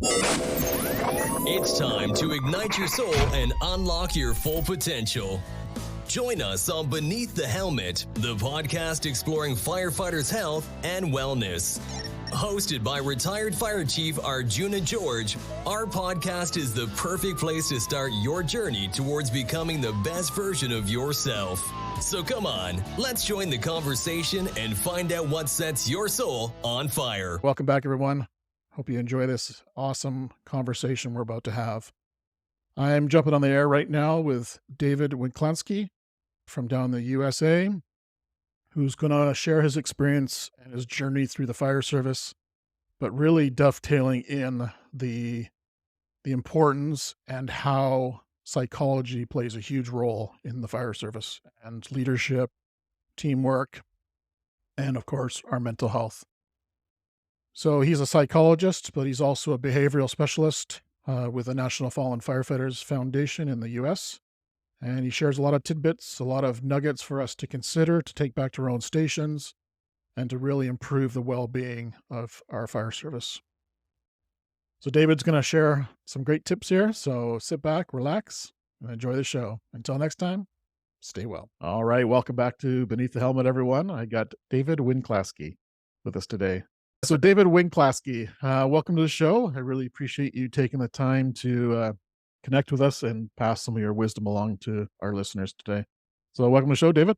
It's time to ignite your soul and unlock your full potential. Join us on Beneath the Helmet, the podcast exploring firefighters' health and wellness. Hosted by retired Fire Chief Arjuna George, our podcast is the perfect place to start your journey towards becoming the best version of yourself. So come on, let's join the conversation and find out what sets your soul on fire. Welcome back, everyone. Hope you enjoy this awesome conversation we're about to have. I'm jumping on the air right now with David Wiklanski from down in the USA, who's going to share his experience and his journey through the fire service, but really dovetailing in the importance and how psychology plays a huge role in the fire service and leadership, teamwork, and of course, our mental health. So he's a psychologist, but he's also a behavioral specialist with the National Fallen Firefighters Foundation in the U.S., and he shares a lot of tidbits, a lot of nuggets for us to consider, to take back to our own stations, and to really improve the well-being of our fire service. So David's going to share some great tips here, so sit back, relax, and enjoy the show. Until next time, stay well. All right, welcome back to Beneath the Helmet, everyone. I got David Winklasky with us today. So David Winklasky, welcome to the show. I really appreciate you taking the time to connect with us and pass some of your wisdom along to our listeners today. So welcome to the show, David.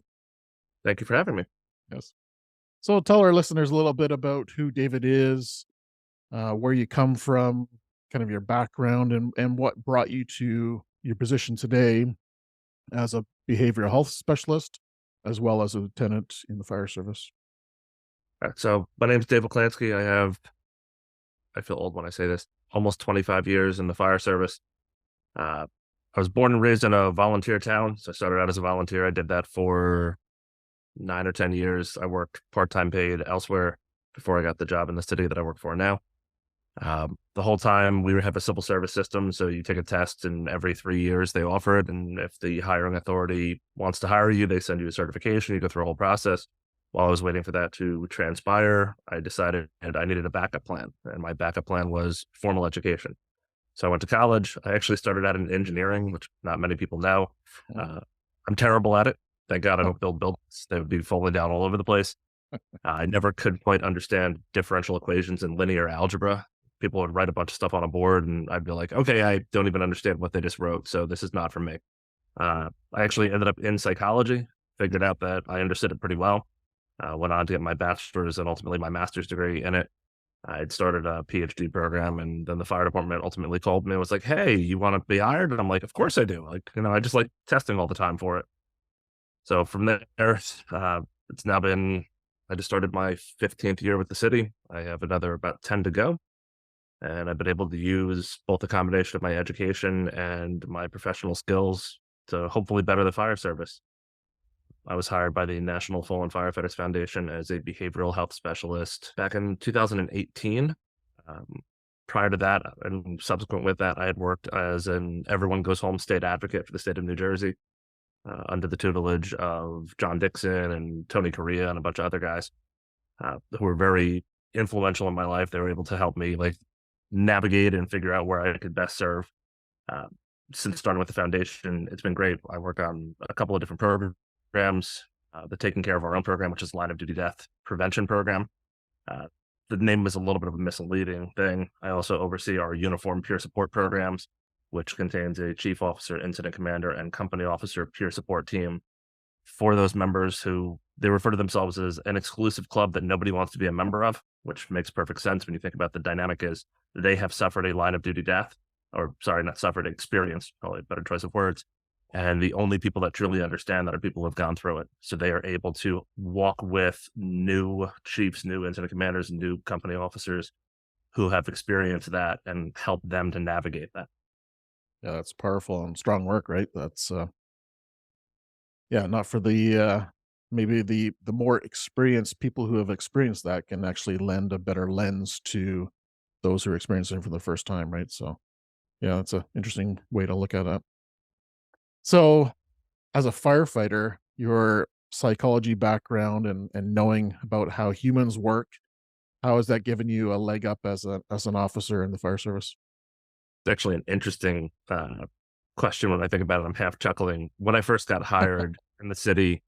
Thank you for having me. Yes. So tell our listeners a little bit about who David is, where you come from, kind of your background, and what brought you to your position today as a behavioral health specialist, as well as a lieutenant in the fire service. So my name is David Wiklanski. I feel old when I say this, almost 25 years in the fire service. I was born and raised in a volunteer town. So I started out as a volunteer. I did that for 9 or 10 years. I worked part-time paid elsewhere before I got the job in the city that I work for now. The whole time we have a civil service system. So you take a test and every 3 years they offer it. And if the hiring authority wants to hire you, they send you a certification. You go through a whole process. While I was waiting for that to transpire, I decided I needed a backup plan. And my backup plan was formal education. So I went to college. I actually started out in engineering, which not many people know. I'm terrible at it. Thank God I don't build buildings. They would be falling down all over the place. I never could quite understand differential equations and linear algebra. People would write a bunch of stuff on a board and I'd be like, okay, I don't even understand what they just wrote. So this is not for me. I actually ended up in psychology, figured out that I understood it pretty well. Went on to get my bachelor's and ultimately my master's degree in it. I'd started a PhD program, and then the fire department ultimately called me and was like, hey, you want to be hired? And I'm like, of course I do. I just like testing all the time for it. So from there, it's now been, I just started my 15th year with the city. I have another about 10 to go. And I've been able to use both a combination of my education and my professional skills to hopefully better the fire service. I was hired by the National Fallen Firefighters Foundation as a behavioral health specialist back in 2018. Prior to that, and subsequent with that, I had worked as an Everyone Goes Home state advocate for the state of New Jersey under the tutelage of John Dixon and Tony Correa and a bunch of other guys who were very influential in my life. They were able to help me navigate and figure out where I could best serve. Since starting with the foundation, it's been great. I work on a couple of different programs. The Taking Care of Our Own program, which is line of duty death prevention program. The name is a little bit of a misleading thing. I also oversee our uniform peer support programs, which contains a chief officer, incident commander, and company officer peer support team for those members who they refer to themselves as an exclusive club that nobody wants to be a member of, which makes perfect sense when you think about the dynamic is they have suffered a line of duty death, or sorry, not suffered, experienced, probably a better choice of words. And the only people that truly understand that are people who have gone through it. So they are able to walk with new chiefs, new incident commanders, new company officers who have experienced that and help them to navigate that. Yeah, that's powerful and strong work, right? That's, not for the, maybe the more experienced people who have experienced that can actually lend a better lens to those who are experiencing it for the first time, right? So, yeah, that's an interesting way to look at it. So as a firefighter, your psychology background and knowing about how humans work How has that given you a leg up as an officer in the fire service? It's actually an interesting question when I think about it. I'm half chuckling. When I first got hired in the city,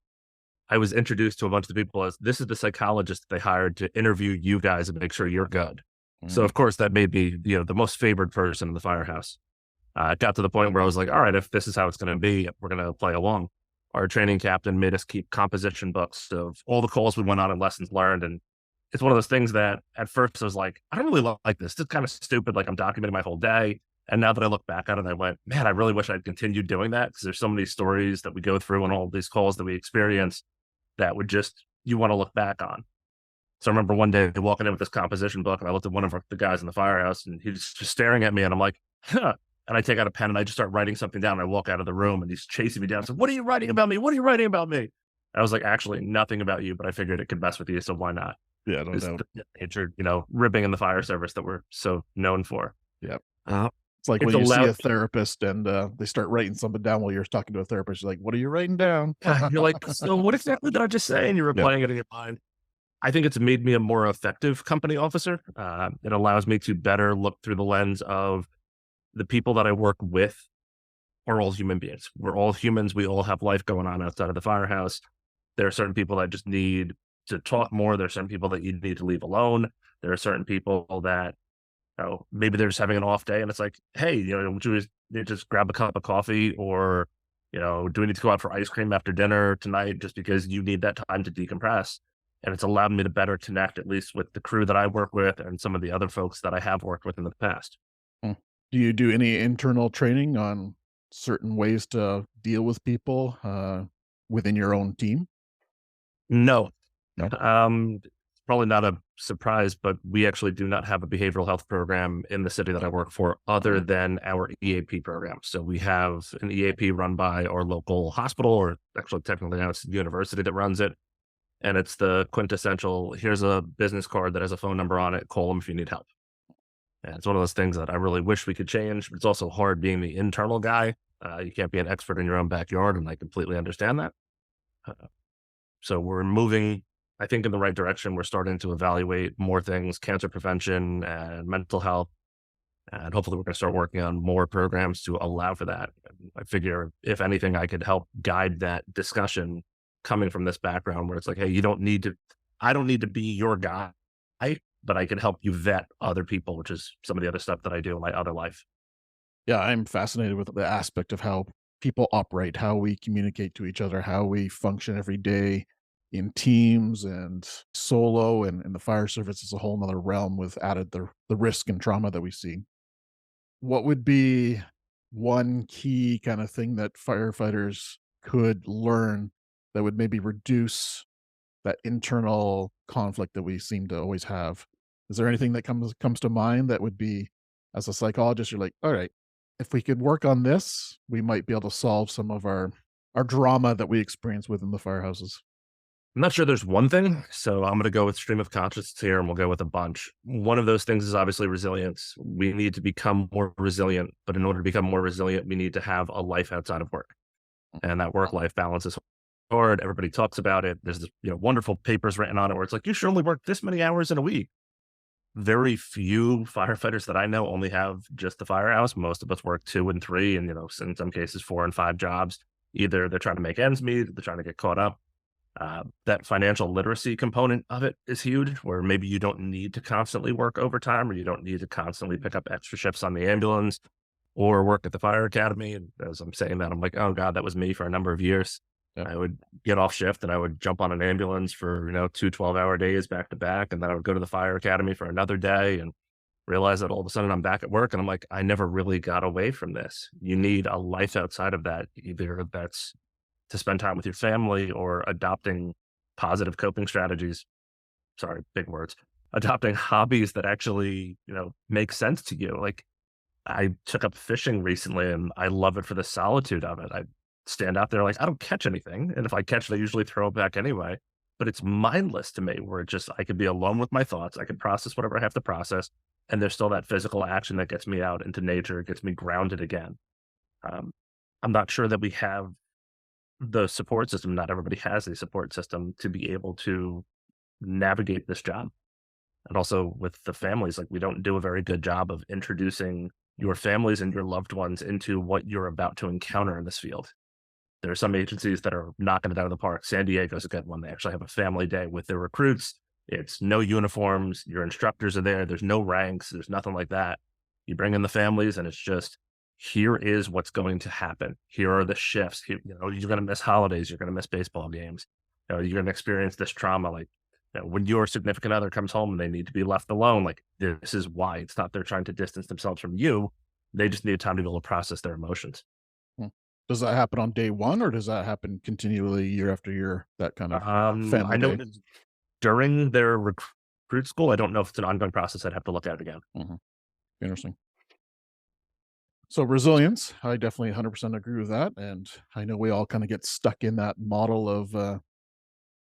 I was introduced to a bunch of people as this is the psychologist they hired to interview you guys and make sure you're good. So Mm. of course that made me, the most favored person in the firehouse. It got to the point where I was like, all right, if this is how it's going to be, we're going to play along. Our training captain made us keep composition books of all the calls we went on and lessons learned. And it's one of those things that at first I was like, I don't really like this. This is kind of stupid. Like I'm documenting my whole day. And now that I look back at it, I went, man, I really wish I'd continued doing that because there's so many stories that we go through and all these calls that we experience that would just, you want to look back on. So I remember one day walking in with this composition book and I looked at one of the guys in the firehouse and he's just staring at me and I'm like, huh. And I take out a pen and I just start writing something down. And I walk out of the room and he's chasing me down. So what are you writing about me? What are you writing about me? I was like, actually nothing about you, but I figured it could mess with you. So why not? Yeah, no It's doubt. the nature, ribbing in the fire service that we're so known for. Yeah. Uh, It's like it's when you see allowed, a therapist and they start writing something down while you're talking to a therapist. You're like, what are you writing down? you're like, so what exactly did I just say? And you're Yeah. replaying it in your mind. I think it's made me a more effective company officer. It allows me to better look through the lens of the people that I work with are all human beings. We're all humans. We all have life going on outside of the firehouse. There are certain people that just need to talk more. There are certain people that you need to leave alone. There are certain people that, maybe they're just having an off day and it's like, hey, would you just grab a cup of coffee or, do we need to go out for ice cream after dinner tonight just because you need that time to decompress? And it's allowed me to better connect, at least with the crew that I work with and some of the other folks that I have worked with in the past. Mm. Do you do any internal training on certain ways to deal with people within your own team? No, No. it's probably not a surprise, but we actually do not have a behavioral health program in the city that I work for other than our EAP program. So we have an EAP run by our local hospital, or actually technically now it's the university that runs it. And it's the quintessential, here's a business card that has a phone number on it, call them if you need help. And it's one of those things that I really wish we could change, but it's also hard being the internal guy. You can't be an expert in your own backyard, and I completely understand that. Uh, So we're moving, I think, in the right direction. We're starting to evaluate more things, cancer prevention and mental health. And hopefully we're going to start working on more programs to allow for that. And I figure if anything, I could help guide that discussion coming from this background where it's like, hey, I don't need to be your guy, but I can help you vet other people, which is some of the other stuff that I do in my other life. Yeah, I'm fascinated with the aspect of how people operate, how we communicate to each other, how we function every day in teams and solo, and the fire service is a whole nother realm with added the risk and trauma that we see. What would be one key kind of thing that firefighters could learn that would maybe reduce that internal conflict that we seem to always have? Is there anything that comes to mind that would be, as a psychologist, you're like, all right, if we could work on this, we might be able to solve some of our drama that we experience within the firehouses. I'm not sure there's one thing, so I'm going to go with stream of consciousness here and we'll go with a bunch. One of those things is obviously resilience. We need to become more resilient, but in order to become more resilient, we need to have a life outside of work. And that work-life balance is hard. Everybody talks about it. There's this, wonderful papers written on it where it's like, you should only work this many hours in a week. Very few firefighters that I know only have just the firehouse. Most of us work 2 and 3 and, in some cases 4 and 5 jobs. Either they're trying to make ends meet, they're trying to get caught up. That financial literacy component of it is huge, where maybe you don't need to constantly work overtime or you don't need to constantly pick up extra shifts on the ambulance or work at the fire academy. And as I'm saying that, I'm like, oh God, that was me for a number of years. Yeah. I would get off shift and I would jump on an ambulance for, 2 12-hour days back to back. And then I would go to the fire academy for another day and realize that all of a sudden I'm back at work. And I'm like, I never really got away from this. You need a life outside of that. Either that's to spend time with your family or adopting positive coping strategies. Sorry, big words. Adopting hobbies that actually, make sense to you. Like I took up fishing recently and I love it for the solitude of it. I stand out there like, I don't catch anything. And if I catch it, I usually throw it back anyway. But it's mindless to me where I could be alone with my thoughts. I could process whatever I have to process. And there's still that physical action that gets me out into nature, gets me grounded again. I'm not sure that we have the support system. Not everybody has a support system to be able to navigate this job. And also with the families, like we don't do a very good job of introducing your families and your loved ones into what you're about to encounter in this field. There are some agencies that are knocking it out of the park. San Diego's a good one. They actually have a family day with their recruits. It's no uniforms. Your instructors are there. There's no ranks. There's nothing like that. You bring in the families and it's just, here is what's going to happen. Here are the shifts. You're going to miss holidays. You're going to miss baseball games. You're going to experience this trauma. Like, when your significant other comes home and they need to be left alone, like this is why. It's not they're trying to distance themselves from you. They just need time to be able to process their emotions. Hmm. Does that happen on day one, or does that happen continually year after year? That kind of family I know day? during their recruit school, I don't know if it's an ongoing process. I'd have to look at it again. Mhm. Interesting. So resilience, I definitely 100% agree with that, and I know we all kind of get stuck in that model of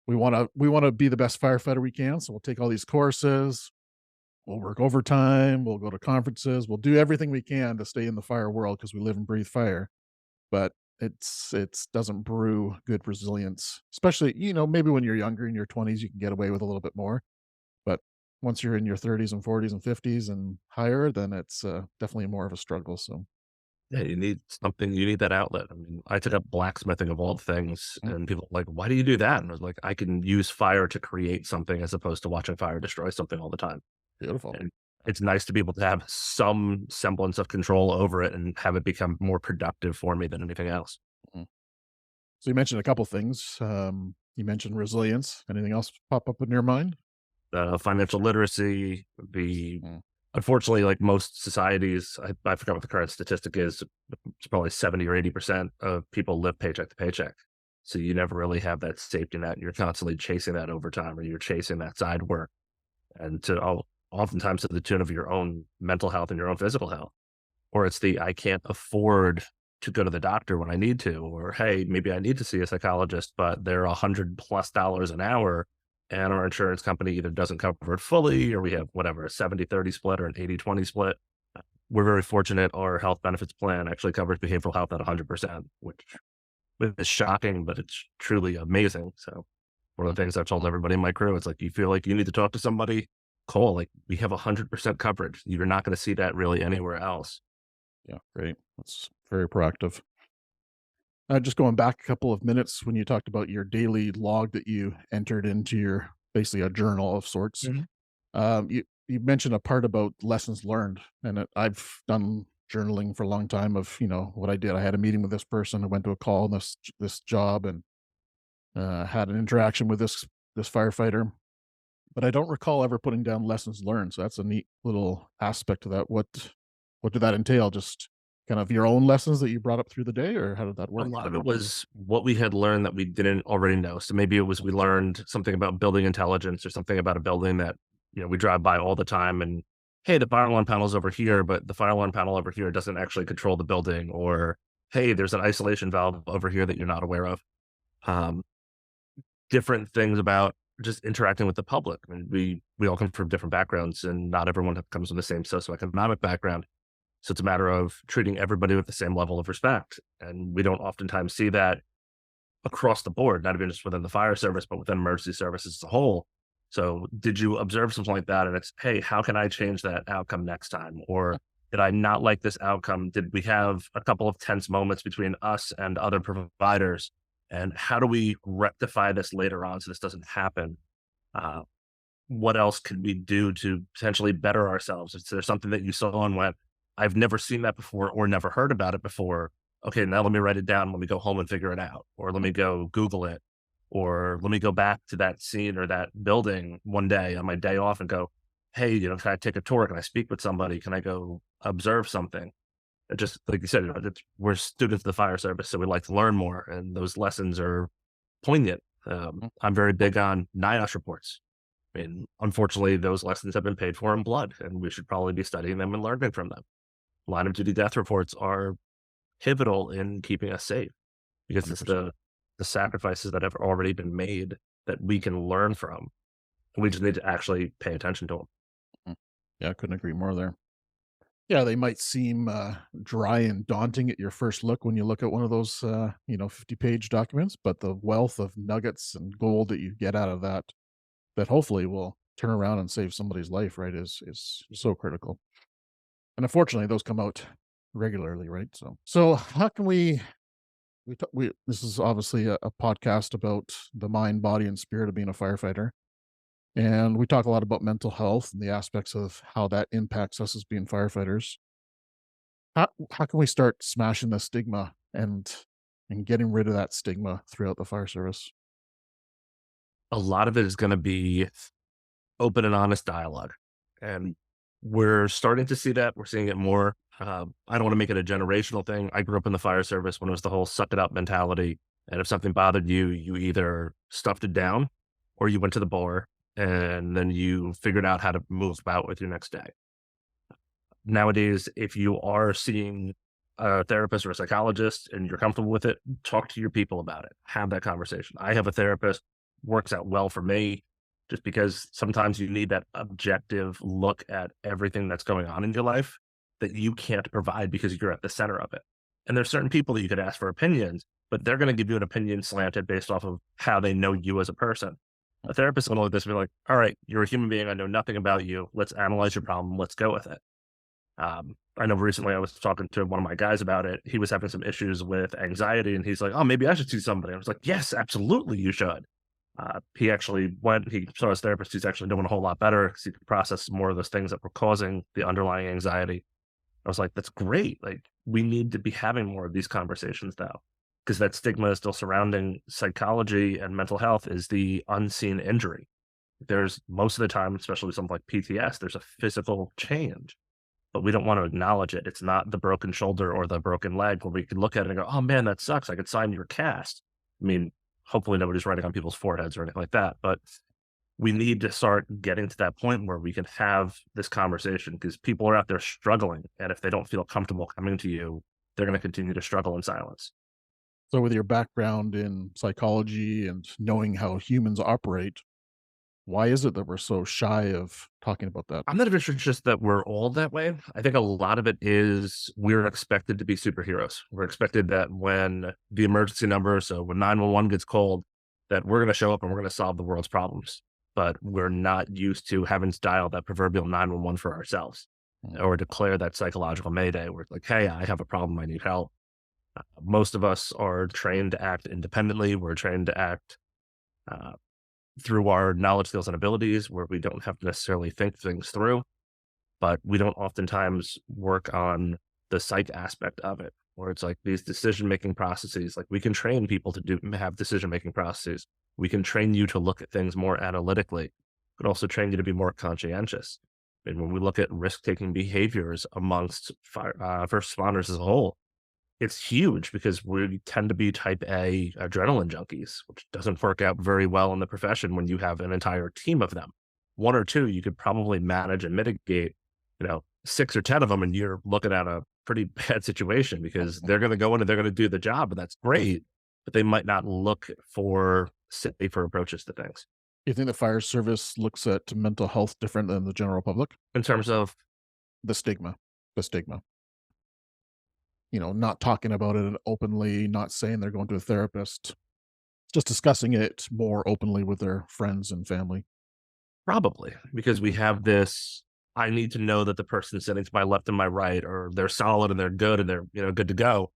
we want to be the best firefighter we can, so we'll take all these courses, we'll work overtime, we'll go to conferences, we'll do everything we can to stay in the fire world because we live and breathe fire. But it's doesn't brew good resilience, especially maybe when you're younger in your 20s you can get away with a little bit more, but once you're in your 30s and 40s and 50s and higher, then it's definitely more of a struggle. So Yeah, you need something, you need that outlet. I mean, I took up blacksmithing of all things, mm, and people were like, why do you do that? And I was like, I can use fire to create something as opposed to watching fire destroy something all the time. beautiful. And it's nice to be able to have some semblance of control over it and have it become more productive for me than anything else. Mhm. So you mentioned a couple things. You mentioned resilience. Anything else pop up in your mind? Financial literacy, the Mm. unfortunately, like most societies, I forgot what the current statistic is. It's probably 70 or 80% of people live paycheck to paycheck. So you never really have that safety net. You're constantly chasing that overtime or you're chasing that side work. And oftentimes to the tune of your own mental health and your own physical health. Or it's I can't afford to go to the doctor when I need to, or hey, maybe I need to see a psychologist, but they're $100+ an hour and our insurance company either doesn't cover it fully or we have whatever, a 70-30 split or an 80-20 split. We're very fortunate. Our health benefits plan actually covers behavioral health at 100%, which is shocking, but it's truly amazing. So one of the things I've told everybody in my crew, it's like, you feel like you need to talk to somebody, call, like we have 100% coverage. You're not going to see that really anywhere else. Yeah, great. That's very proactive. Just going back a couple of minutes when you talked about your daily log that you entered into your basically a journal of sorts. Mhm. You mentioned a part about lessons learned, and I've done journaling for a long time. Of what I did. I had a meeting with this person. I went to a call on this job, and had an interaction with this firefighter. But I don't recall ever putting down lessons learned. So that's a neat little aspect of that. What did that entail? Just kind of your own lessons that you brought up through the day, or how did that A work? lot of it was what we had learned that we didn't already know. So maybe it was we learned something about building intelligence or something about a building that, we drive by all the time and, hey, the fire alarm panel's over here, but the fire alarm panel over here doesn't actually control the building. Or, hey, there's an isolation valve over here that you're not aware of. Um, Different things about just interacting with the public. I mean, we all come from different backgrounds and not everyone comes from the same socioeconomic background. So it's a matter of treating everybody with the same level of respect. And we don't oftentimes see that across the board, not even just within the fire service, but within emergency services as a whole. So did you observe something like that? And it's, hey, how can I change that outcome next time? Or did I not like this outcome? Did we have a couple of tense moments between us and other providers? And how do we rectify this later on so this doesn't happen? Uh, what else can we do to potentially better ourselves? Is there something that you saw and went, I've never seen that before or never heard about it before? Okay, now let me write it down. Let me go home and figure it out. Or let me go Google it. Or let me go back to that scene or that building one day on my day off and go, hey, can I take a tour? Can I speak with somebody? Can I go observe something? It just, like you said, we're students of the fire service, so we like to learn more. And those lessons are poignant. Mhm. I'm very big on NIOSH reports. I mean, unfortunately, those lessons have been paid for in blood, and we should probably be studying them and learning from them. Line of duty death reports are pivotal in keeping us safe because it's 100%. the sacrifices that have already been made that we can learn from. We just need to actually pay attention to them. Mm. Yeah, I couldn't agree more there. Yeah, they might seem dry and daunting at your first look when you look at one of those 50-page documents, but the wealth of nuggets and gold that you get out of that hopefully will turn around and save somebody's life, right, is so critical. And unfortunately, those come out regularly, right? So how can we this is obviously a podcast about the mind, body, and spirit of being a firefighter. And we talk a lot about mental health and the aspects of how that impacts us as being firefighters. How can we start smashing the stigma and getting rid of that stigma throughout the fire service? A lot of it is going to be open and honest dialogue. And we're starting to see that. We're seeing it more. I don't want to make it a generational thing. I grew up in the fire service when it was the whole suck it up mentality. And if something bothered you, you either stuffed it down or you went to the bar and then you figured out how to move about with your next day. Nowadays, if you are seeing a therapist or a psychologist and you're comfortable with it, talk to your people about it. Have that conversation. I have a therapist, works out well for me, just because sometimes you need that objective look at everything that's going on in your life that you can't provide because you're at the center of it. And there's certain people that you could ask for opinions, but they're going to give you an opinion slanted based off of how they know you as a person. A therapist is going to look at this and be like, all right, you're a human being. I know nothing about you. Let's analyze your problem. Let's go with it. I know recently I was talking to one of my guys about it. He was having some issues with anxiety and he's like, oh, maybe I should see somebody. I was like, yes, absolutely, you should. He actually he saw his therapist. He's actually doing a whole lot better because he could process more of those things that were causing the underlying anxiety. I was like, that's great. Like, we need to be having more of these conversations now because that stigma is still surrounding psychology and mental health is the unseen injury. There's most of the time, especially something like PTS, there's a physical change, but we don't want to acknowledge it. It's not the broken shoulder or the broken leg where we can look at it and go, oh man, that sucks. I could sign your cast. I mean, hopefully nobody's writing on people's foreheads or anything like that, but we need to start getting to that point where we can have this conversation because people are out there struggling. And if they don't feel comfortable coming to you, they're going to continue to struggle in silence. So with your background in psychology and knowing how humans operate, why is it that we're so shy of talking about that? I'm not even sure it's just that we're all that way. I think a lot of it is we're expected to be superheroes. We're expected that when the emergency number, so when 911 gets called, that we're going to show up and we're going to solve the world's problems. But we're not used to having to dial that proverbial 911 for ourselves or declare that psychological mayday where it's like, hey, I have a problem. I need help. Most of us are trained to act independently. We're trained to act through our knowledge, skills, and abilities where we don't have to necessarily think things through, but we don't oftentimes work on the psych aspect of it, where it's like these decision-making processes. Like we can train people to have decision-making processes. We can train you to look at things more analytically. We can also train you to be more conscientious. And when we look at risk-taking behaviors amongst first responders as a whole, it's huge because we tend to be type A adrenaline junkies, which doesn't work out very well in the profession when you have an entire team of them. One or two, you could probably manage and mitigate, 6 or 10 of them, and you're looking at a pretty bad situation because they're going to go in and they're going to do the job, and that's great, but they might not look for safer approaches to things. Do you think the fire service looks at mental health different than the general public? In terms of The stigma. Not talking about it openly, not saying they're going to a therapist, just discussing it more openly with their friends and family. probably because we have this, I need to know that the person sitting to my left and my right, or they're solid and they're good and they're good to go.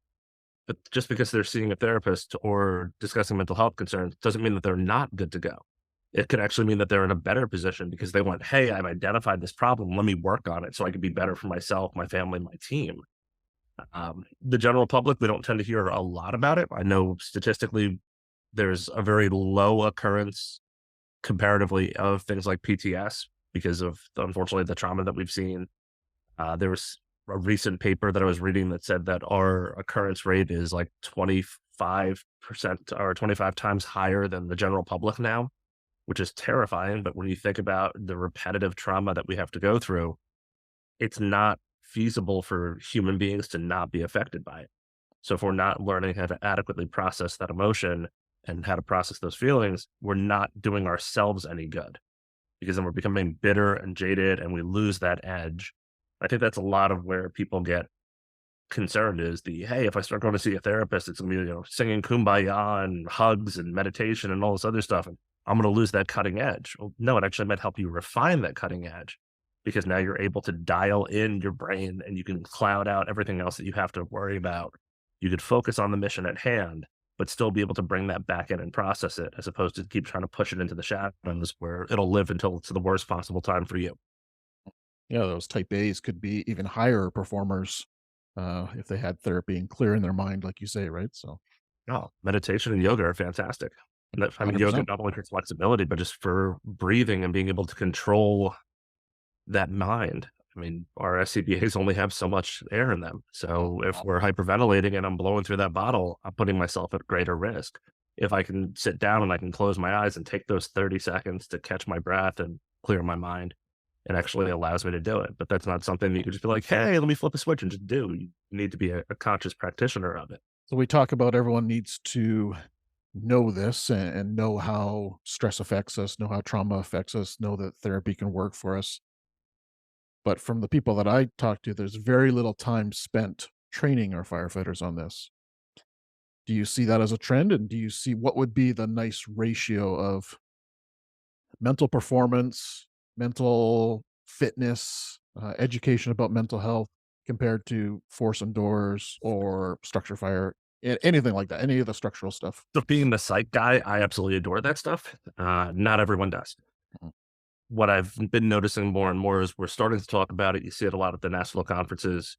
But just because they're seeing a therapist or discussing mental health concerns doesn't mean that they're not good to go. It could actually mean that they're in a better position because they went, hey, I've identified this problem. Let me work on it so I can be better for myself, my family, my team. The general public, we don't tend to hear a lot about it. I know statistically there's a very low occurrence comparatively of things like PTS because of, unfortunately, the trauma that we've seen. There was a recent paper that I was reading that said that our occurrence rate is like 25% or 25 times higher than the general public now, which is terrifying. But when you think about the repetitive trauma that we have to go through, it's not feasible for human beings to not be affected by it. So if we're not learning how to adequately process that emotion and how to process those feelings, we're not doing ourselves any good because then we're becoming bitter and jaded and we lose that edge. I think that's a lot of where people get concerned is hey, if I start going to see a therapist, it's going to be, singing Kumbaya and hugs and meditation and all this other stuff. And I'm going to lose that cutting edge. Well, no, it actually might help you refine that cutting edge, because now you're able to dial in your brain and you can cloud out everything else that you have to worry about. You could focus on the mission at hand, but still be able to bring that back in and process it, as opposed to keep trying to push it into the shadows where it'll live until it's the worst possible time for you. Yeah, those type A's could be even higher performers if they had therapy and clearing their mind, like you say, right? So, Oh, meditation and yoga are fantastic. And I mean, yoga 100%. not only for flexibility, but just for breathing and being able to control that mind. I mean, our SCBAs only have so much air in them. So if we're hyperventilating and I'm blowing through that bottle, I'm putting myself at greater risk. If I can sit down and I can close my eyes and take those 30 seconds to catch my breath and clear my mind, it actually allows me to do it. But that's not something you can just be like, hey, let me flip a switch and just do. You need to be a conscious practitioner of it. So we talk about everyone needs to know this and know how stress affects us, know how trauma affects us, know that therapy can work for us. But from the people that I talk to, there's very little time spent training our firefighters on this. Do you see that as a trend? And do you see what would be the nice ratio of mental performance, mental fitness, education about mental health compared to force and doors or structure fire, anything like that, any of the structural stuff? So being the psych guy, I absolutely adore that stuff. Not everyone does. Mhm. What I've been noticing more and more is we're starting to talk about it. You see it a lot at the national conferences.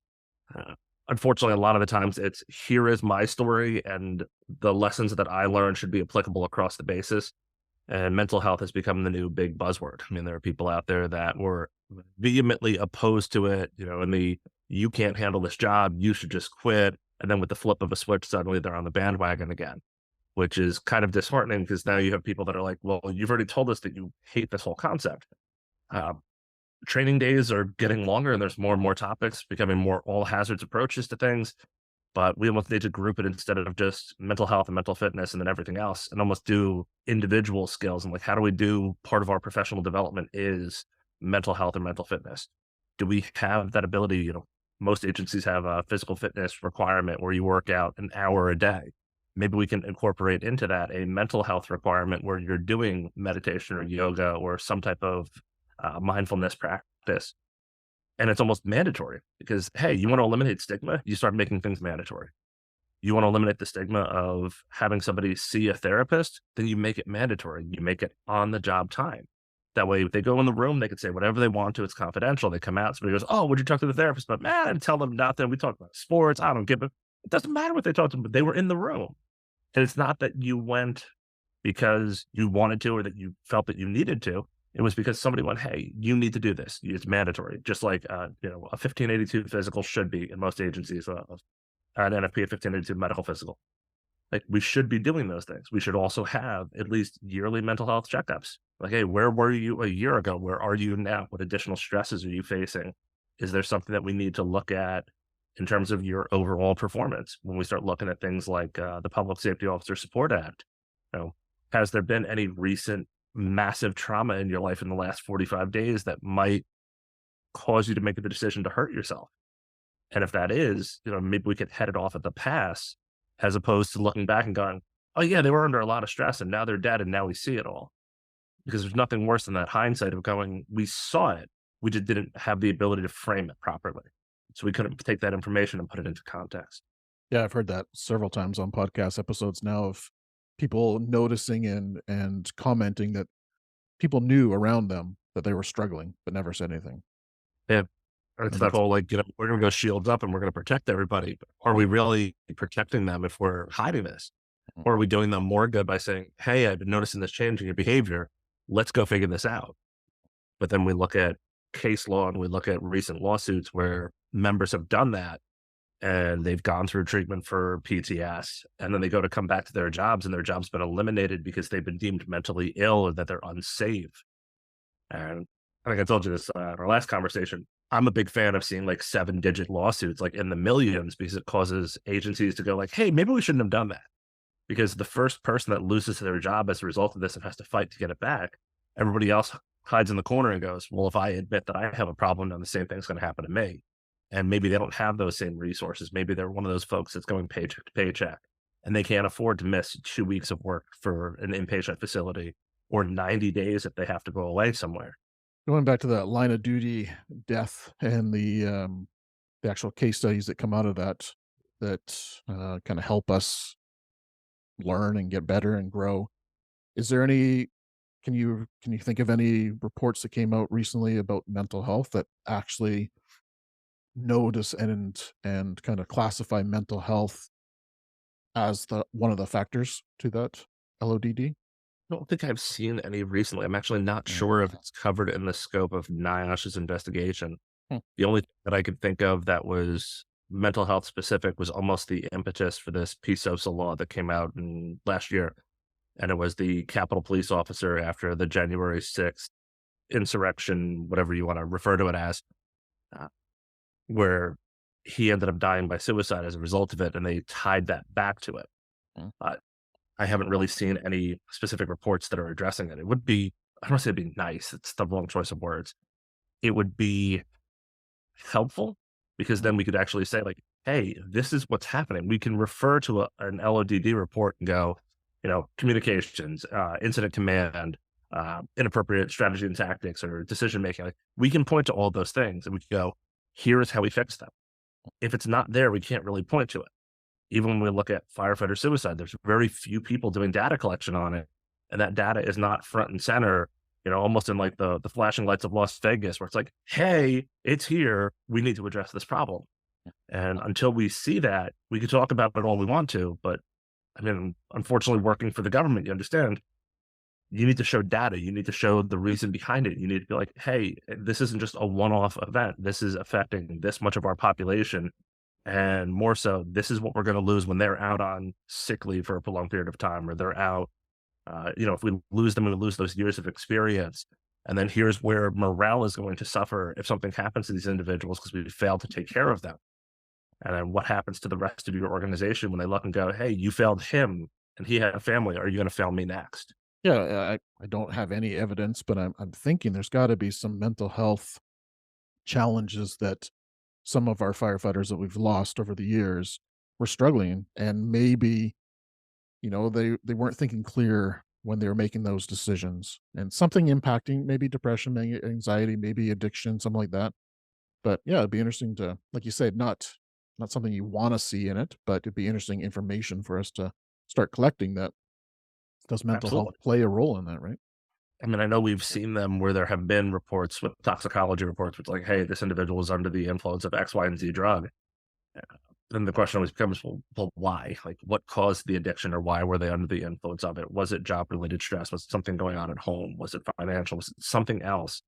Uh, Unfortunately, a lot of the times it's here is my story, and the lessons that I learned should be applicable across the basis. And mental health has become the new big buzzword. I mean, there are people out there that were vehemently opposed to it, and you can't handle this job, you should just quit. And then with the flip of a switch, suddenly they're on the bandwagon again, which is kind of disheartening, because now you have people that are like, well, you've already told us that you hate this whole concept. Uh, Training days are getting longer and there's more and more topics, becoming more all hazards approaches to things. But we almost need to group it instead of just mental health and mental fitness and then everything else, and almost do individual skills. And like, how do we do part of our professional development is mental health and mental fitness? Do we have that ability? Most agencies have a physical fitness requirement where you work out an hour a day. Maybe we can incorporate into that a mental health requirement where you're doing meditation or yoga or some type of mindfulness practice. And it's almost mandatory, because, hey, you want to eliminate stigma, you start making things mandatory. You want to eliminate the stigma of having somebody see a therapist, then you make it mandatory. You make it on the job time. That way, if they go in the room, they can say whatever they want to. It's confidential. They come out, somebody goes, oh, would you talk to the therapist? But man, tell them nothing. We talk about sports. I don't give it. It doesn't matter what they talked to them, but they were in the room. And it's not that you went because you wanted to or that you felt that you needed to. It was because somebody went, hey, you need to do this. It's mandatory. Just like, a 1582 physical should be in most agencies, an NFP, a 1582 medical physical. Like, we should be doing those things. We should also have at least yearly mental health checkups. Like, hey, where were you a year ago? Where are you now? What additional stresses are you facing? Is there something that we need to look at in terms of your overall performance when we start looking at things like the Public Safety Officer Support Act? Has there been any recent massive trauma in your life in the last 45 days that might cause you to make the decision to hurt yourself? And if that is, maybe we could head it off at the pass, as opposed to looking back and going, oh yeah, they were under a lot of stress and now they're dead and now we see it all. Because there's nothing worse than that hindsight of going, we saw it, we just didn't have the ability to frame it properly. So we couldn't take that information and put it into context. Yeah, I've heard that several times on podcast episodes now of people noticing and commenting that people knew around them that they were struggling, but never said anything. Yeah. It's that whole, like, we're going to go shields up and we're going to protect everybody. But are we really protecting them if we're hiding this? Or are we doing them more good by saying, hey, I've been noticing this change in your behavior. Let's go figure this out. But then we look at case law and we look at recent lawsuits where members have done that and they've gone through treatment for PTS, and then they go to come back to their jobs and their job's been eliminated because they've been deemed mentally ill or that they're unsafe. And I think I told you this in our last conversation. I'm a big fan of seeing like 7-digit lawsuits, like in the millions, because it causes agencies to go like, hey, maybe we shouldn't have done that. Because the first person that loses their job as a result of this and has to fight to get it back, everybody else hides in the corner and goes, well, if I admit that I have a problem, then the same thing's going to happen to me. And maybe they don't have those same resources. Maybe they're one of those folks that's going paycheck to paycheck and they can't afford to miss 2 weeks of work for an inpatient facility or 90 days if they have to go away somewhere. Going back to that line of duty death and the actual case studies that come out of that, kind of help us learn and get better and grow. Is there any can you think of any reports that came out recently about mental health that actually notice and kind of classify mental health as the one of the factors to that LODD? I don't think I've seen any recently. I'm actually not Yeah. sure if it's covered in the scope of NIOSH's investigation. Hmm. The only thing that I could think of that was mental health specific was almost the impetus for this PSOSA law that came out in last year. And it was the Capitol Police officer after the January 6th insurrection, whatever you want to refer to it as, uh, where he ended up dying by suicide as a result of it. And they tied that back to it. Hmm. I haven't really seen any specific reports that are addressing it. It would be, I don't want to say it'd be nice. It's the wrong choice of words. It would be helpful because then we could actually say like, hey, this is what's happening. We can refer to an LODD report and go, communications, incident command, inappropriate strategy and tactics or decision making. Like we can point to all those things and we can go, here is how we fix them. If it's not there, we can't really point to it. Even when we look at firefighter suicide, there's very few people doing data collection on it. And that data is not front and center, almost in like the flashing lights of Las Vegas, where it's like, hey, it's here. We need to address this problem. And until we see that, we can talk about it all we want to. But I mean, unfortunately, working for the government, you understand, you need to show data. You need to show the reason behind it. You need to be like, hey, this isn't just a one-off event. This is affecting this much of our population. And more so, this is what we're going to lose when they're out on sick leave for a prolonged period of time, or they're out. If we lose them, we lose those years of experience. And then here's where morale is going to suffer if something happens to these individuals because we failed to take care of them. And then what happens to the rest of your organization when they look and go, hey, you failed him and he had a family. Are you going to fail me next? Yeah, I don't have any evidence, but I'm thinking there's got to be some mental health challenges that some of our firefighters that we've lost over the years were struggling, and maybe they weren't thinking clear when they were making those decisions, and something impacting maybe depression, maybe anxiety, maybe addiction, something like that. But yeah, it'd be interesting to, like you said, not something you want to see in it, but it'd be interesting information for us to start collecting. That does mental health Absolutely. play a role in that, right? I mean, I know we've seen them where there have been reports with toxicology reports, which like, hey, this individual is under the influence of X, Y, and Z drug. Then the question always becomes, well, why? Like, what caused the addiction, or why were they under the influence of it? Was it job-related stress? Was it something going on at home? Was it financial? Was it something else?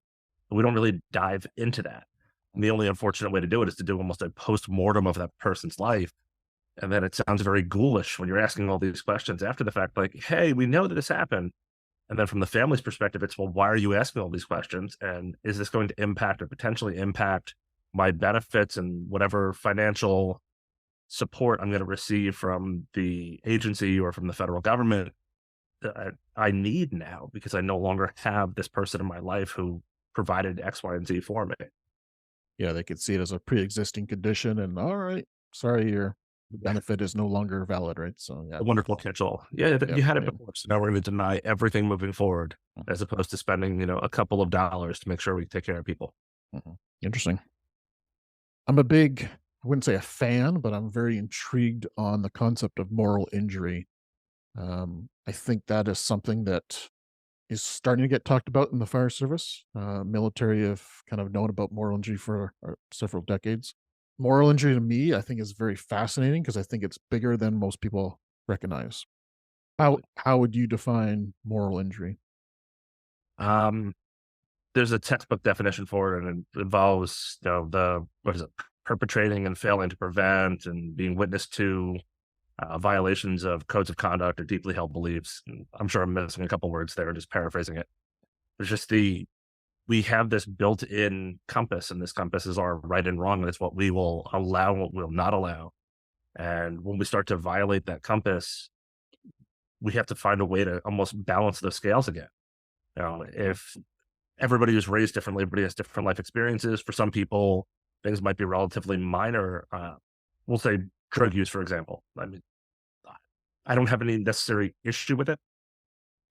We don't really dive into that. And the only unfortunate way to do it is to do almost a post-mortem of that person's life. And then it sounds very ghoulish when you're asking all these questions after the fact, like, hey, we know that this happened. And then from the family's perspective, it's, well, why are you asking all these questions? And is this going to impact or potentially impact my benefits and whatever financial support I'm going to receive from the agency or from the federal government that I need now, because I no longer have this person in my life who provided X, Y, and Z for me. Yeah, they could see it as a pre-existing condition, and all right, sorry, your Yeah. benefit is no longer valid, right? So yeah, A wonderful catch-all. Yeah, yep, you had it yep. before, so now we're going to deny everything moving forward, Mhm, as opposed to spending, a couple of dollars to make sure we take care of people. mhm. Interesting. I'm a big, I wouldn't say a fan, but I'm very intrigued on the concept of moral injury. I think that is something that is starting to get talked about in the fire service. Military have kind of known about moral injury for several decades. Moral injury to me, I think, is very fascinating because I think it's bigger than most people recognize. How would you define moral injury? Um, there's a textbook definition for it, and it involves, what is it, perpetrating and failing to prevent and being witness to violations of codes of conduct or deeply held beliefs. And I'm sure I'm missing a couple words there, just paraphrasing it. It's just we have this built-in compass, and this compass is our right and wrong, and it's what we will allow, and what we will not allow. And when we start to violate that compass, we have to find a way to almost balance those scales again. If everybody was raised differently, everybody has different life experiences. For some people, things might be relatively minor. We'll say drug use, for example. I mean, I don't have any necessary issue with it.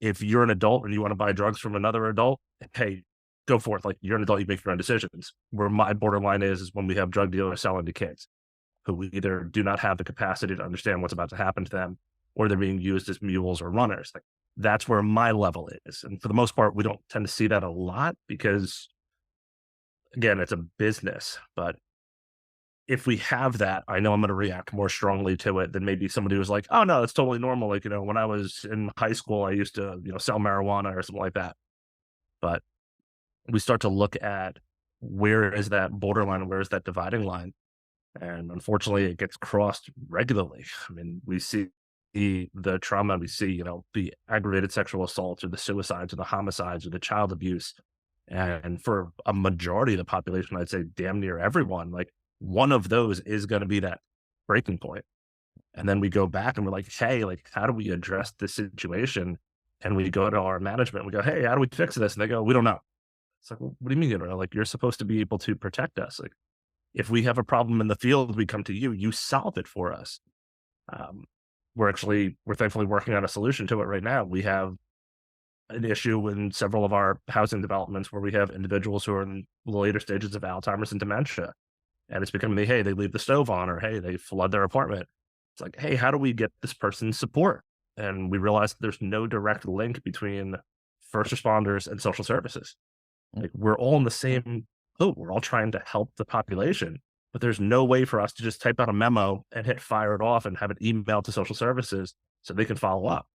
if you're an adult and you want to buy drugs from another adult, hey, go for it. Like, you're an adult, you make your own decisions. Where my borderline is when we have drug dealers selling to kids who either do not have the capacity to understand what's about to happen to them, or they're being used as mules or runners. Like, that's where my level is. And for the most part, we don't tend to see that a lot because, again, it's a business. But if we have that, I know I'm going to react more strongly to it than maybe somebody who's like, oh, no, it's totally normal. Like, when I was in high school, I used to, sell marijuana or something like that. But we start to look at where is that borderline, where is that dividing line? And unfortunately, it gets crossed regularly. I mean, we see the trauma, we see, the aggravated sexual assaults or the suicides or the homicides or the child abuse. And for a majority of the population, I'd say damn near everyone, like, one of those is going to be that breaking point. And then we go back and we're like, hey, like, how do we address this situation? And we go to our management, we go, hey, how do we fix this? And they go, we don't know. It's like, well, what do you mean you don't know? Like, you're supposed to be able to protect us. Like, if we have a problem in the field, we come to you, you solve it for us. We're thankfully working on a solution to it right now. We have an issue in several of our housing developments where we have individuals who are in the later stages of Alzheimer's and dementia. And it's becoming hey, they leave the stove on, or hey, they flood their apartment. It's like, hey, how do we get this person support? And we realize that there's no direct link between first responders and social services. Like, we're all in the same boat. We're all trying to help the population, but there's no way for us to just type out a memo and hit fire it off and have it emailed to social services so they can follow up.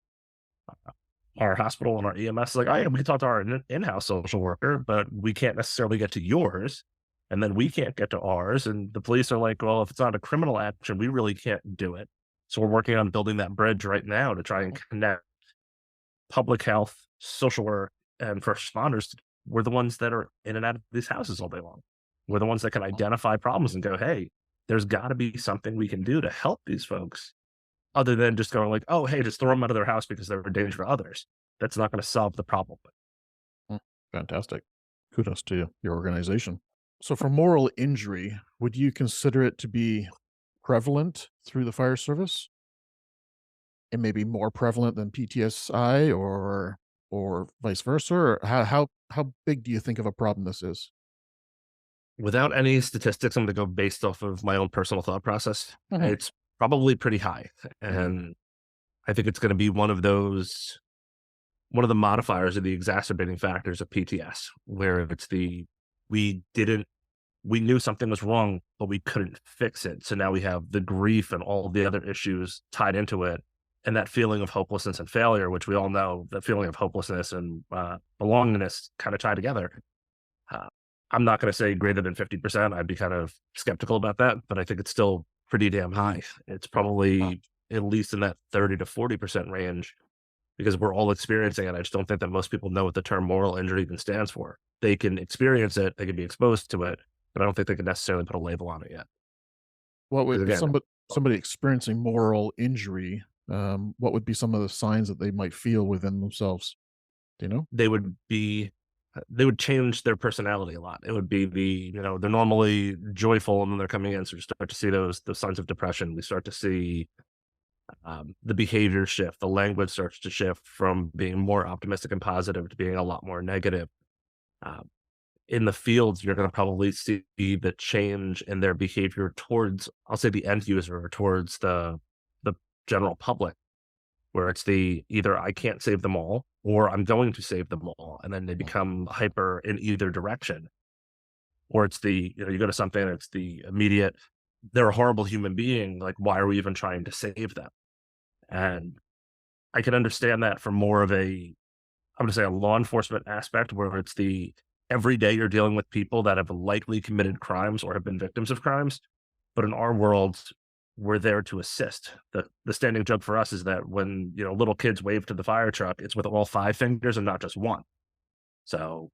Our hospital and our EMS is like, oh yeah, we can talk to our in-house social worker, but we can't necessarily get to yours. And then we can't get to ours. And the police are like, well, if it's not a criminal action, we really can't do it. So we're working on building that bridge right now to try and connect public health, social work, and first responders. We're the ones that are in and out of these houses all day long. We're the ones that can identify problems and go, hey, there's got to be something we can do to help these folks, other than just going like, oh, hey, just throw them out of their house because they're a danger to others. That's not going to solve the problem. Fantastic. Kudos to your organization. So for moral injury, would you consider it to be prevalent through the fire service? And maybe more prevalent than PTSI or vice versa? Or how big do you think of a problem this is? Without any statistics, I'm going to go based off of my own personal thought process. Mhm. It's probably pretty high. And I think it's going to be one of the modifiers of the exacerbating factors of PTS, where it's we knew something was wrong, but we couldn't fix it. So now we have the grief and all the other issues tied into it. And that feeling of hopelessness and failure, which we all know, that feeling of hopelessness and belongingness kind of tie together. I'm not going to say greater than 50%. I'd be kind of skeptical about that, but I think it's still pretty damn high. It's probably at least in that 30 to 40% range, because we're all experiencing it. I just don't think that most people know what the term moral injury even stands for. They can experience it, they can be exposed to it, but I don't think they can necessarily put a label on it yet. What would Again, somebody experiencing moral injury? What would be some of the signs that they might feel within themselves? Do you know? they would change their personality a lot. It would be they're normally joyful, and then they're coming in, so you start to see those signs of depression. We start to see the behavior shift, the language starts to shift from being more optimistic and positive to being a lot more negative. In the fields, you're going to probably see the change in their behavior towards, I'll say, the end user, or towards the general public, where it's either I can't save them all or I'm going to save them all. And then they become hyper in either direction. Or it's you go to something, it's the immediate, they're a horrible human being. Like, why are we even trying to save them? And I can understand that from more of I'm going to say a law enforcement aspect, where it's every day you're dealing with people that have likely committed crimes or have been victims of crimes. But in our world, we're there to assist. The standing joke for us is that when, little kids wave to the fire truck, it's with all 5 fingers and not just one. So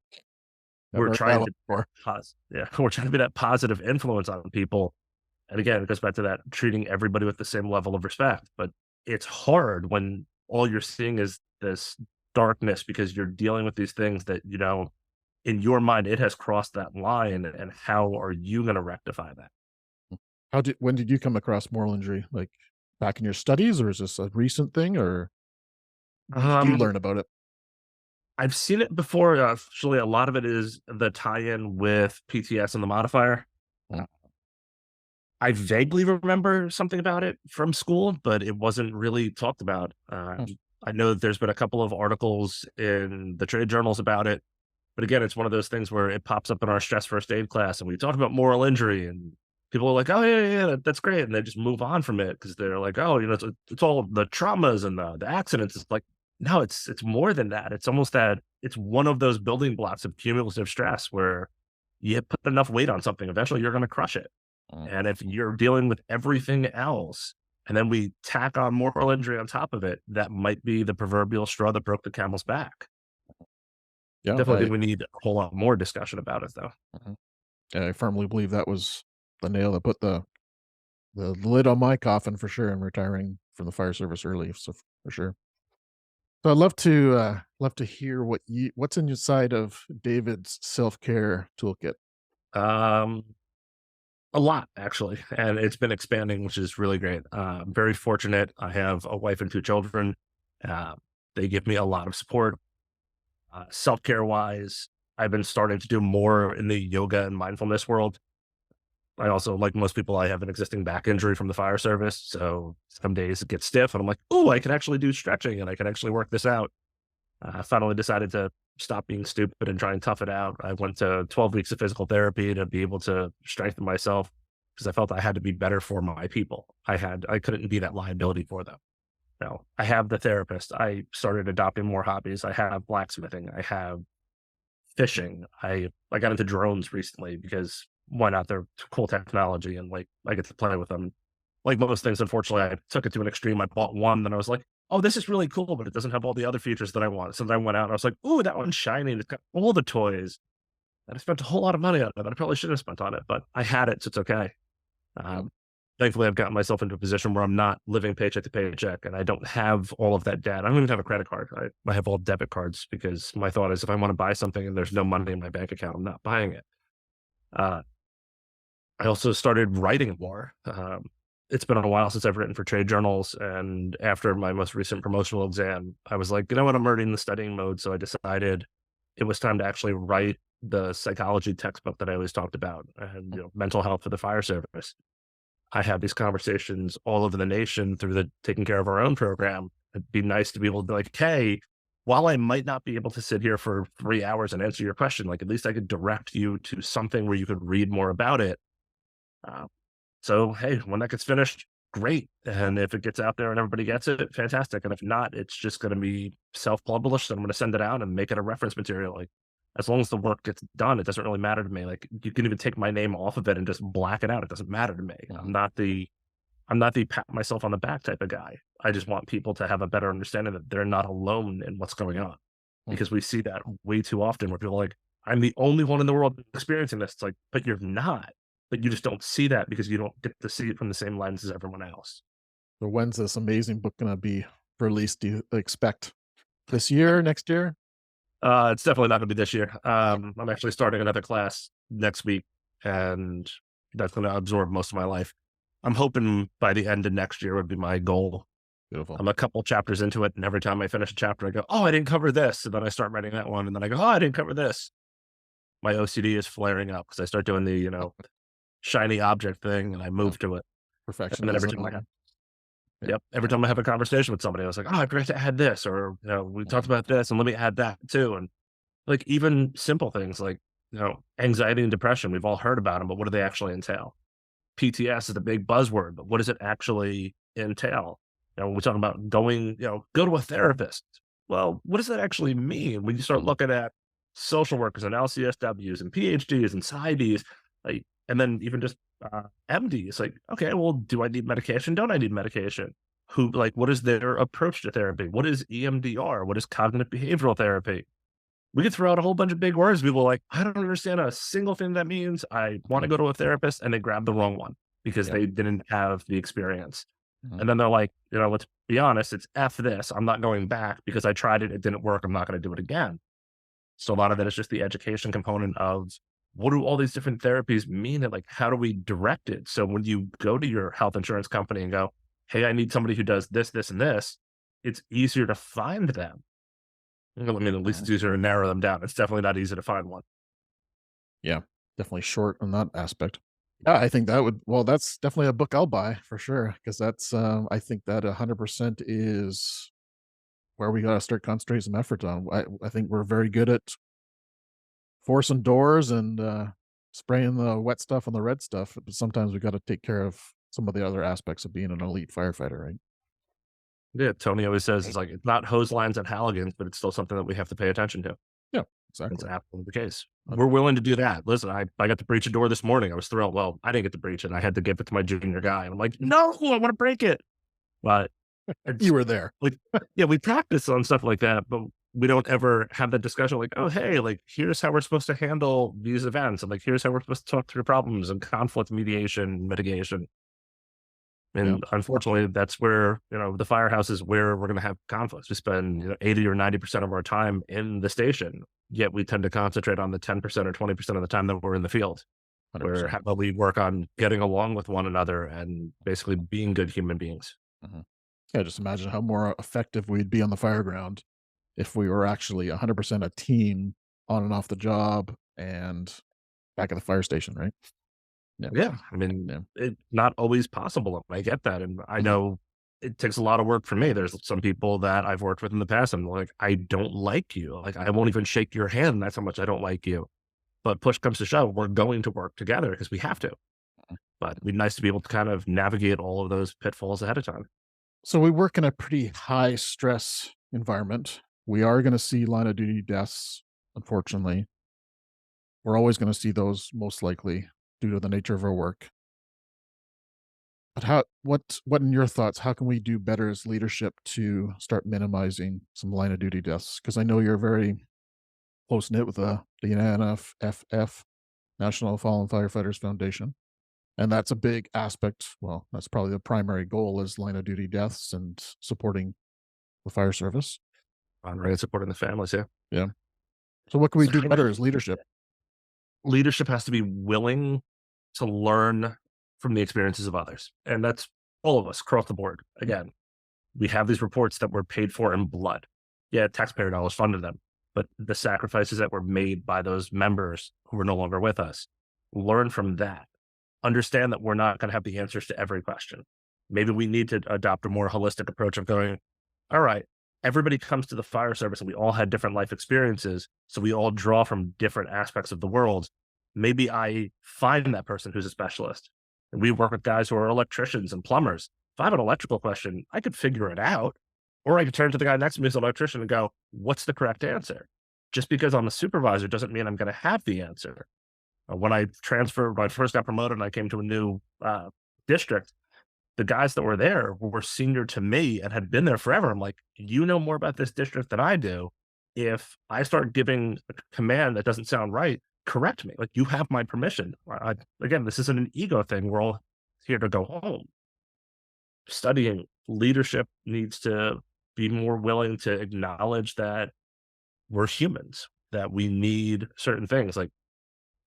we're trying to be that positive influence on people. And again, it goes back to that treating everybody with the same level of respect. But it's hard when all you're seeing is this darkness, because you're dealing with these things that, in your mind, it has crossed that line. And how are you going to rectify that? When did you come across moral injury? Like back in your studies, or is this a recent thing, or did you learn about it? I've seen it before. Actually, a lot of it is the tie-in with PTS and the modifier. Mm. I vaguely remember something about it from school, but it wasn't really talked about. I know that there's been a couple of articles in the trade journals about it, but again, it's one of those things where it pops up in our stress first aid class, and we talk about moral injury, and people are like, "Oh yeah, that's great," and they just move on from it because they're like, "Oh, it's all the traumas and the accidents." It's like, no, it's more than that. It's almost that it's one of those building blocks of cumulative stress where you put enough weight on something, eventually you're going to crush it. Mm. And if you're dealing with everything else, and then we tack on moral injury on top of it, that might be the proverbial straw that broke the camel's back. Yeah, Definitely think we need a whole lot more discussion about it, though. Mhm. I firmly believe that was the nail that put the lid on my coffin for sure. I'm retiring from the fire service early, so for sure. So I'd love to hear what's inside of David's self care toolkit. Um, a lot actually, and it's been expanding, which is really great. I'm very fortunate. I have a wife and 2 children. Uh, they give me a lot of support. Self care wise, I've been starting to do more in the yoga and mindfulness world. I also, like most people, I have an existing back injury from the fire service. So some days it gets stiff and I'm like, oh, I can actually do stretching and I can actually work this out. I finally decided to stop being stupid and try and tough it out. I went to 12 weeks of physical therapy to be able to strengthen myself because I felt I had to be better for my people. I couldn't be that liability for them. No, I have the therapist. I started adopting more hobbies. I have blacksmithing. I have fishing. I got into drones recently because why not? They're cool technology and like I get to play with them. Like most things, unfortunately, I took it to an extreme. I bought one, then I was like, oh, this is really cool, but it doesn't have all the other features that I want. So then I went out and I was like, oh, that one's shiny and it's got all the toys. And I spent a whole lot of money on it that I probably shouldn't have spent on it, but I had it, so it's okay. Um, Thankfully, I've gotten myself into a position where I'm not living paycheck to paycheck and I don't have all of that debt. I don't even have a credit card. I have all debit cards because my thought is if I want to buy something and there's no money in my bank account, I'm not buying it. Uh, I also started writing more. It's been a while since I've written for trade journals. And after my most recent promotional exam, I was like, you know what? I'm already in the studying mode. So I decided it was time to actually write the psychology textbook that I always talked about and mental health for the fire service. I have these conversations all over the nation through the Taking Care of Our Own program. It'd be nice to be able to be like, hey, while I might not be able to sit here for 3 hours and answer your question, like at least I could direct you to something where you could read more about it. So, hey, when that gets finished, great. And if it gets out there and everybody gets it, fantastic. And if not, it's just going to be self-published. And I'm going to send it out and make it a reference material. Like, as long as the work gets done, it doesn't really matter to me. Like, you can even take my name off of it and just black it out. It doesn't matter to me. I'm not the pat myself on the back type of guy. I just want people to have a better understanding that they're not alone in what's going on. Because we see that way too often where people are like, I'm the only one in the world experiencing this. It's like, but you're not. But you just don't see that because you don't get to see it from the same lens as everyone else. So when's this amazing book going to be released? Do you expect this year, next year? It's definitely not going to be this year. I'm actually starting another class next week, and that's going to absorb most of my life. I'm hoping by the end of next year would be my goal. Beautiful. I'm a couple chapters into it, and every time I finish a chapter, I go, oh, I didn't cover this. And then I start writing that one, and then I go, oh, I didn't cover this. My OCD is flaring up because I start doing the, shiny object thing, and I move to it. Perfection. And then every time I have a conversation with somebody, I was like, oh, I forgot to add this, or we talked about this, and let me add that too. And like even simple things like anxiety and depression, we've all heard about them, but what do they actually entail? PTS is the big buzzword, but what does it actually entail? When we talk about going, go to a therapist. Well, what does that actually mean when you start looking at social workers and LCSWs and PhDs and PsyDs, and then even just MDs? Like, okay, well, do I need medication? Don't I need medication? What is their approach to therapy? What is EMDR? What is cognitive behavioral therapy? We could throw out a whole bunch of big words. People are like, I don't understand a single thing that means. I want to go to a therapist, and they grab the wrong one because they didn't have the experience. And then they're like, let's be honest, it's F this. I'm not going back because I tried it. It didn't work. I'm not going to do it again. So a lot of that is just the education component of what do all these different therapies mean? And like, how do we direct it? So when you go to your health insurance company and go, hey, I need somebody who does this, this, and this, it's easier to find them. I mean, at least it's easier to narrow them down. It's definitely not easy to find one. Yeah, definitely short on that aspect. Yeah, I think that would that's definitely a book I'll buy for sure, because that's, I think that 100% is where we gotta start concentrating some effort on. I think we're very good at forcing doors and, spraying the wet stuff on the red stuff, but sometimes we gotta take care of some of the other aspects of being an elite firefighter, right? Yeah, Tony always says it's like it's not hose lines and halogens, but it's still something that we have to pay attention to. Yeah, That's exactly. absolutely the case. Uh, We're willing to do that. Listen, I got to breach a door this morning. I was thrilled. Well, I didn't get to breach it. I had to give it to my junior guy. And I'm like, no, I want to break it. But it's You were there. like, yeah, we practice on stuff like that, but we don't ever have that discussion like, oh, hey, like, here's how we're supposed to handle these events. And like, here's how we're supposed to talk through problems and conflict mediation, mitigation. Yeah. And unfortunately, that's where, the firehouse is where we're going to have conflicts. We spend 80 or 90% of our time in the station, yet we tend to concentrate on the 10% or 20% of the time that we're in the field, where 100%. how about we work on getting along with one another and basically being good human beings. Mhm. Yeah, just imagine how more effective we'd be on the fire ground if we were actually 100% a team on and off the job and back at the fire station, right? Yeah. Yeah. I mean, Yeah. it's not always possible. I get that. And I Mhm. know it takes a lot of work for me. There's some people that I've worked with in the past. And like, I don't like you. Like, I won't even shake your hand. That's how much I don't like you. But push comes to shove, we're going to work together because we have to. But it'd be nice to be able to kind of navigate all of those pitfalls ahead of time. So we work in a pretty high stress environment. We are going to see line of duty deaths, unfortunately. We're always going to see those most likely due to the nature of our work. But what in your thoughts, how can we do better as leadership to start minimizing some line of duty deaths? Because I know you're very close knit with the NFFF, National Fallen Firefighters Foundation. And that's a big aspect. Well, that's probably the primary goal is line of duty deaths and supporting the fire service. I'm really supporting the families here. Yeah. So what can we So do I better think as leadership? leadership has to be willing to learn from the experiences of others. And that's all of us across the board. Again, we have these reports that were paid for in blood. Yeah, taxpayer dollars funded them, but the sacrifices that were made by those members who were no longer with us, learn from that. Understand that we're not going to have the answers to every question. Maybe we need to adopt a more holistic approach of going, all right, everybody comes to the fire service and we all had different life experiences. So we all draw from different aspects of the world. Maybe I find that person who's a specialist. And we work with guys who are electricians and plumbers. If I have an electrical question, I could figure it out. Or I could turn to the guy next to me who's an electrician and go, what's the correct answer? Just because I'm a supervisor doesn't mean I'm going to have the answer. When I transferred, when I first got promoted and I came to a new district, the guys that were there were senior to me and had been there forever. I'm like, you know more about this district than I do. If I start giving a command that doesn't sound right, correct me. Like, you have my permission. Again, this isn't an ego thing. We're all here to go home. Studying leadership needs to be more willing to acknowledge that we're humans, that we need certain things. Like,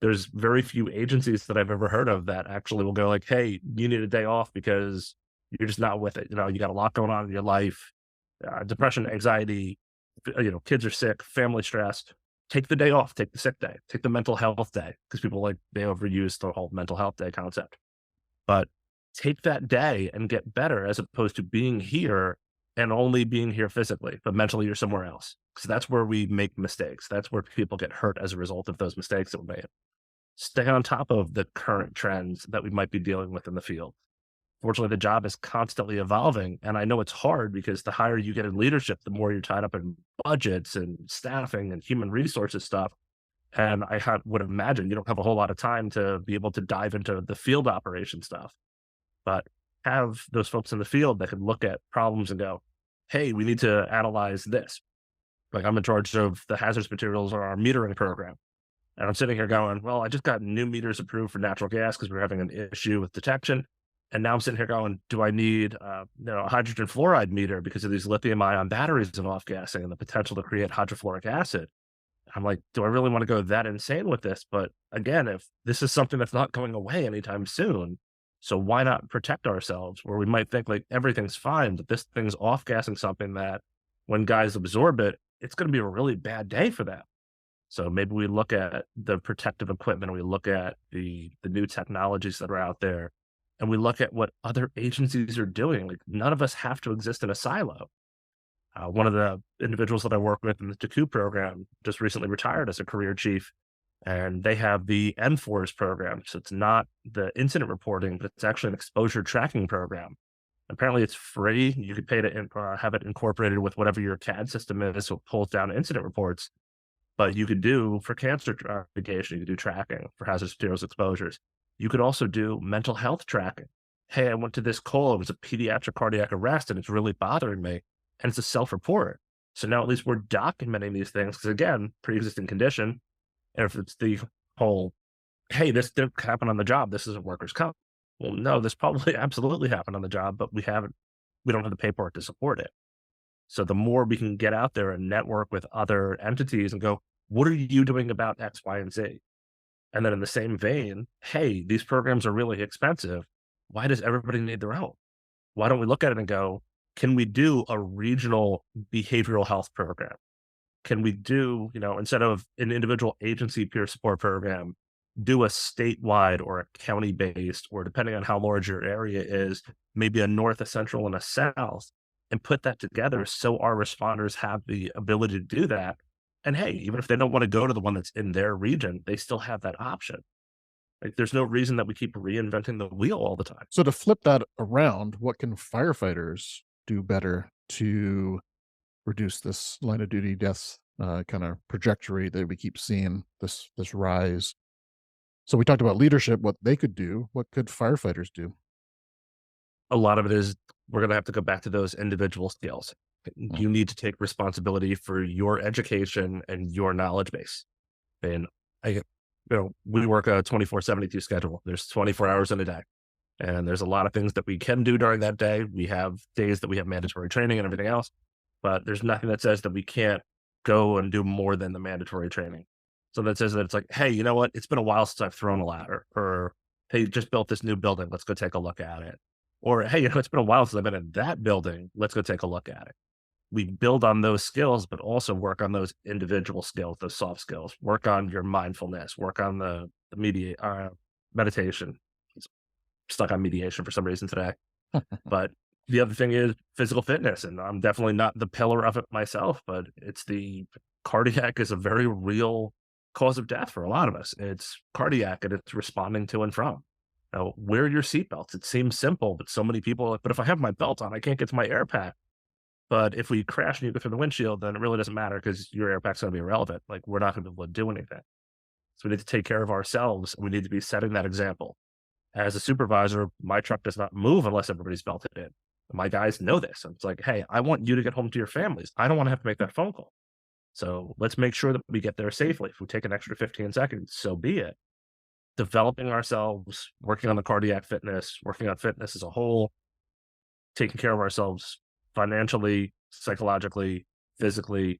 there's very few agencies that I've ever heard of that actually will go like, hey, you need a day off because you're just not with it. You got a lot going on in your life, depression, anxiety, kids are sick, family stressed. Take the day off, take the sick day, take the mental health day, because people they overuse the whole mental health day concept. But take that day and get better as opposed to being here and only being here physically, but mentally you're somewhere else. Because that's where we make mistakes. That's where people get hurt as a result of those mistakes that we made. Stay on top of the current trends that we might be dealing with in the field. Fortunately, the job is constantly evolving. And I know it's hard because the higher you get in leadership, the more you're tied up in budgets and staffing and human resources stuff. And would imagine you don't have a whole lot of time to be able to dive into the field operation stuff. But have those folks in the field that can look at problems and go, hey, we need to analyze this. Like, I'm in charge of the hazardous materials or our metering program. And I'm sitting here going, well, I just got new meters approved for natural gas because we're having an issue with detection. And now I'm sitting here going, do I need a hydrogen fluoride meter because of these lithium ion batteries and off gassing and the potential to create hydrofluoric acid? I'm like, do I really want to go that insane with this? But again, if this is something that's not going away anytime soon, so why not protect ourselves where we might think like everything's fine, but this thing's off gassing something that when guys absorb it, it's going to be a really bad day for them. So maybe we look at the protective equipment, we look at the new technologies that are out there, and we look at what other agencies are doing. Like, none of us have to exist in a silo. One of the individuals that I work with in the TACU program just recently retired as a career chief, and they have the N4s program. So it's not the incident reporting, but it's actually an exposure tracking program. Apparently, it's free. You could pay to have it incorporated with whatever your CAD system is, so it pulls down incident reports. But you could do for cancer mitigation, you could do tracking for hazardous materials exposures. You could also do mental health tracking. Hey, I went to this call. It was a pediatric cardiac arrest, and it's really bothering me. And it's a self-report. So now at least we're documenting these things because, again, pre-existing condition. And if it's the whole, hey, this didn't happen on the job, this isn't workers' comp. Well, no, this probably absolutely happened on the job, but we don't have the paperwork to support it. So the more we can get out there and network with other entities and go, what are you doing about X, Y, and Z? And then in the same vein, hey, these programs are really expensive. Why does everybody need their own? Why don't we look at it and go, can we do a regional behavioral health program? Can we do, instead of an individual agency peer support program, do a statewide or a county-based, or depending on how large your area is, maybe a north, a central, and a south, and put that together so our responders have the ability to do that. And hey, even if they don't want to go to the one that's in their region, they still have that option. Like, there's no reason that we keep reinventing the wheel all the time. So to flip that around, what can firefighters do better to reduce this line of duty deaths kind of trajectory that we keep seeing this rise? So we talked about leadership, what they could do. What could firefighters do? A lot of it is we're going to have to go back to those individual skills. You need to take responsibility for your education and your knowledge base. And we work a 24/72 schedule. There's 24 hours in a day. And there's a lot of things that we can do during that day. We have days that we have mandatory training and everything else, but there's nothing that says that we can't go and do more than the mandatory training. So that says that it's like, hey, you know what? It's been a while since I've thrown a ladder, or hey, just built this new building. Let's go take a look at it. Or hey, it's been a while since I've been in that building. Let's go take a look at it. We build on those skills, but also work on those individual skills, those soft skills. Work on your mindfulness. Work on the meditation. Stuck on mediation for some reason today. But the other thing is physical fitness. And I'm definitely not the pillar of it myself, but it's the cardiac is a very real cause of death for a lot of us. It's cardiac and it's responding to and from. Now, wear your seatbelts. It seems simple, but so many people are like, but if I have my belt on, I can't get to my air pack. But if we crash and you go through the windshield, then it really doesn't matter because your air pack's going to be irrelevant. Like, we're not going to be able to do anything. So we need to take care of ourselves. And we need to be setting that example. As a supervisor, my truck does not move unless everybody's belted in. My guys know this. And it's like, hey, I want you to get home to your families. I don't want to have to make that phone call. So let's make sure that we get there safely. If we take an extra 15 seconds, so be it. Developing ourselves, working on the cardiac fitness, working on fitness as a whole, taking care of ourselves financially, psychologically, physically,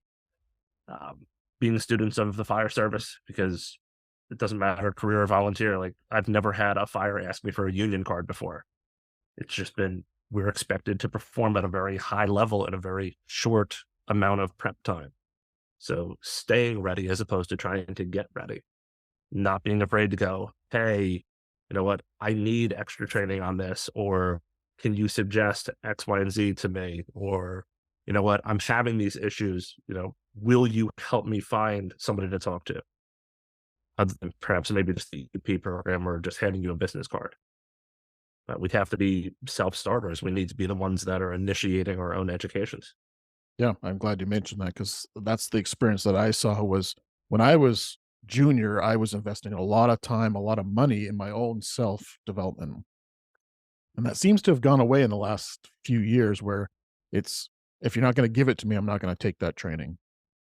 being students of the fire service, because it doesn't matter, career or volunteer. Like, I've never had a fire ask me for a union card before. It's just been, we're expected to perform at a very high level in a very short amount of prep time. So staying ready as opposed to trying to get ready. Not being afraid to go, hey, you know what? I need extra training on this, or can you suggest X, Y, and Z to me? Or, you know what? I'm having these issues. Will you help me find somebody to talk to? Other than perhaps maybe just the EP program or just handing you a business card. But we'd have to be self-starters. We need to be the ones that are initiating our own educations. Yeah, I'm glad you mentioned that because that's the experience that I saw was when I was junior, I was investing a lot of time, a lot of money in my own self-development. And that seems to have gone away in the last few years where it's, if you're not going to give it to me, I'm not going to take that training,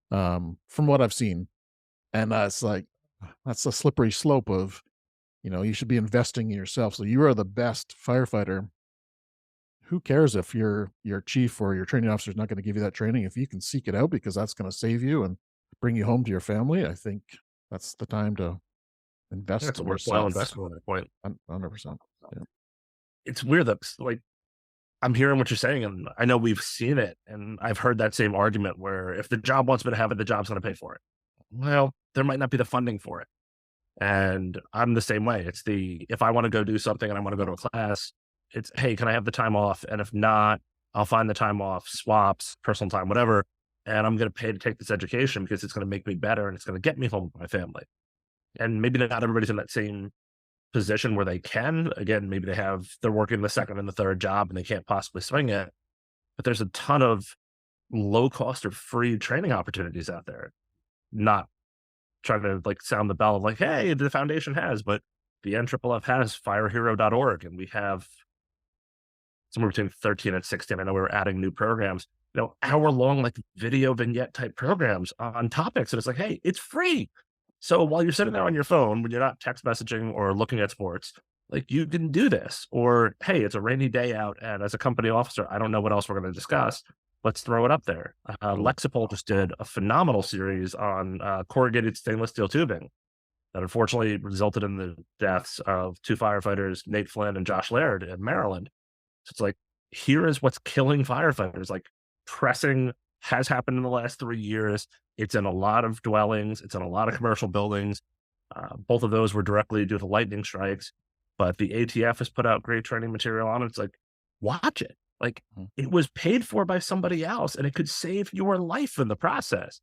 from what I've seen. And that's like, that's a slippery slope of, you should be investing in yourself. So you are the best firefighter. Who cares if your chief or your training officer is not going to give you that training? If you can seek it out because that's going to save you and bring you home to your family, I think that's the time to invest That's a in worthwhile yourself. investment at that point. 100%. Yeah. It's weird that, like, I'm hearing what you're saying, and I know we've seen it, and I've heard that same argument where if the job wants me to have it, the job's going to pay for it. Well, there might not be the funding for it. And I'm the same way. It's if I want to go do something and I want to go to a class, it's, hey, can I have the time off? And if not, I'll find the time off, swaps, personal time, whatever. And I'm going to pay to take this education because it's going to make me better and it's going to get me home with my family. And maybe not everybody's in that same position where they can. Again, maybe they're working the second and the third job and they can't possibly swing it. But there's a ton of low cost or free training opportunities out there. Not trying to like sound the bell of like, hey, the foundation has, but the NFFF has firehero.org, and we have somewhere between 13 and 16. I know we're adding new programs, hour-long like video vignette type programs on topics. And it's like, hey, it's free. So while you're sitting there on your phone, when you're not text messaging or looking at sports, like you can do this. Or, hey, it's a rainy day out, and as a company officer, I don't know what else we're going to discuss. Let's throw it up there. Lexipol just did a phenomenal series on corrugated stainless steel tubing that unfortunately resulted in the deaths of 2 firefighters, Nate Flynn and Josh Laird in Maryland. So it's like, here is what's killing firefighters. Like pressing has happened in the last 3 years. It's in a lot of dwellings. It's in a lot of commercial buildings. Both of those were directly due to lightning strikes, but the ATF has put out great training material on it. It's like, watch it. Like it was paid for by somebody else and it could save your life in the process.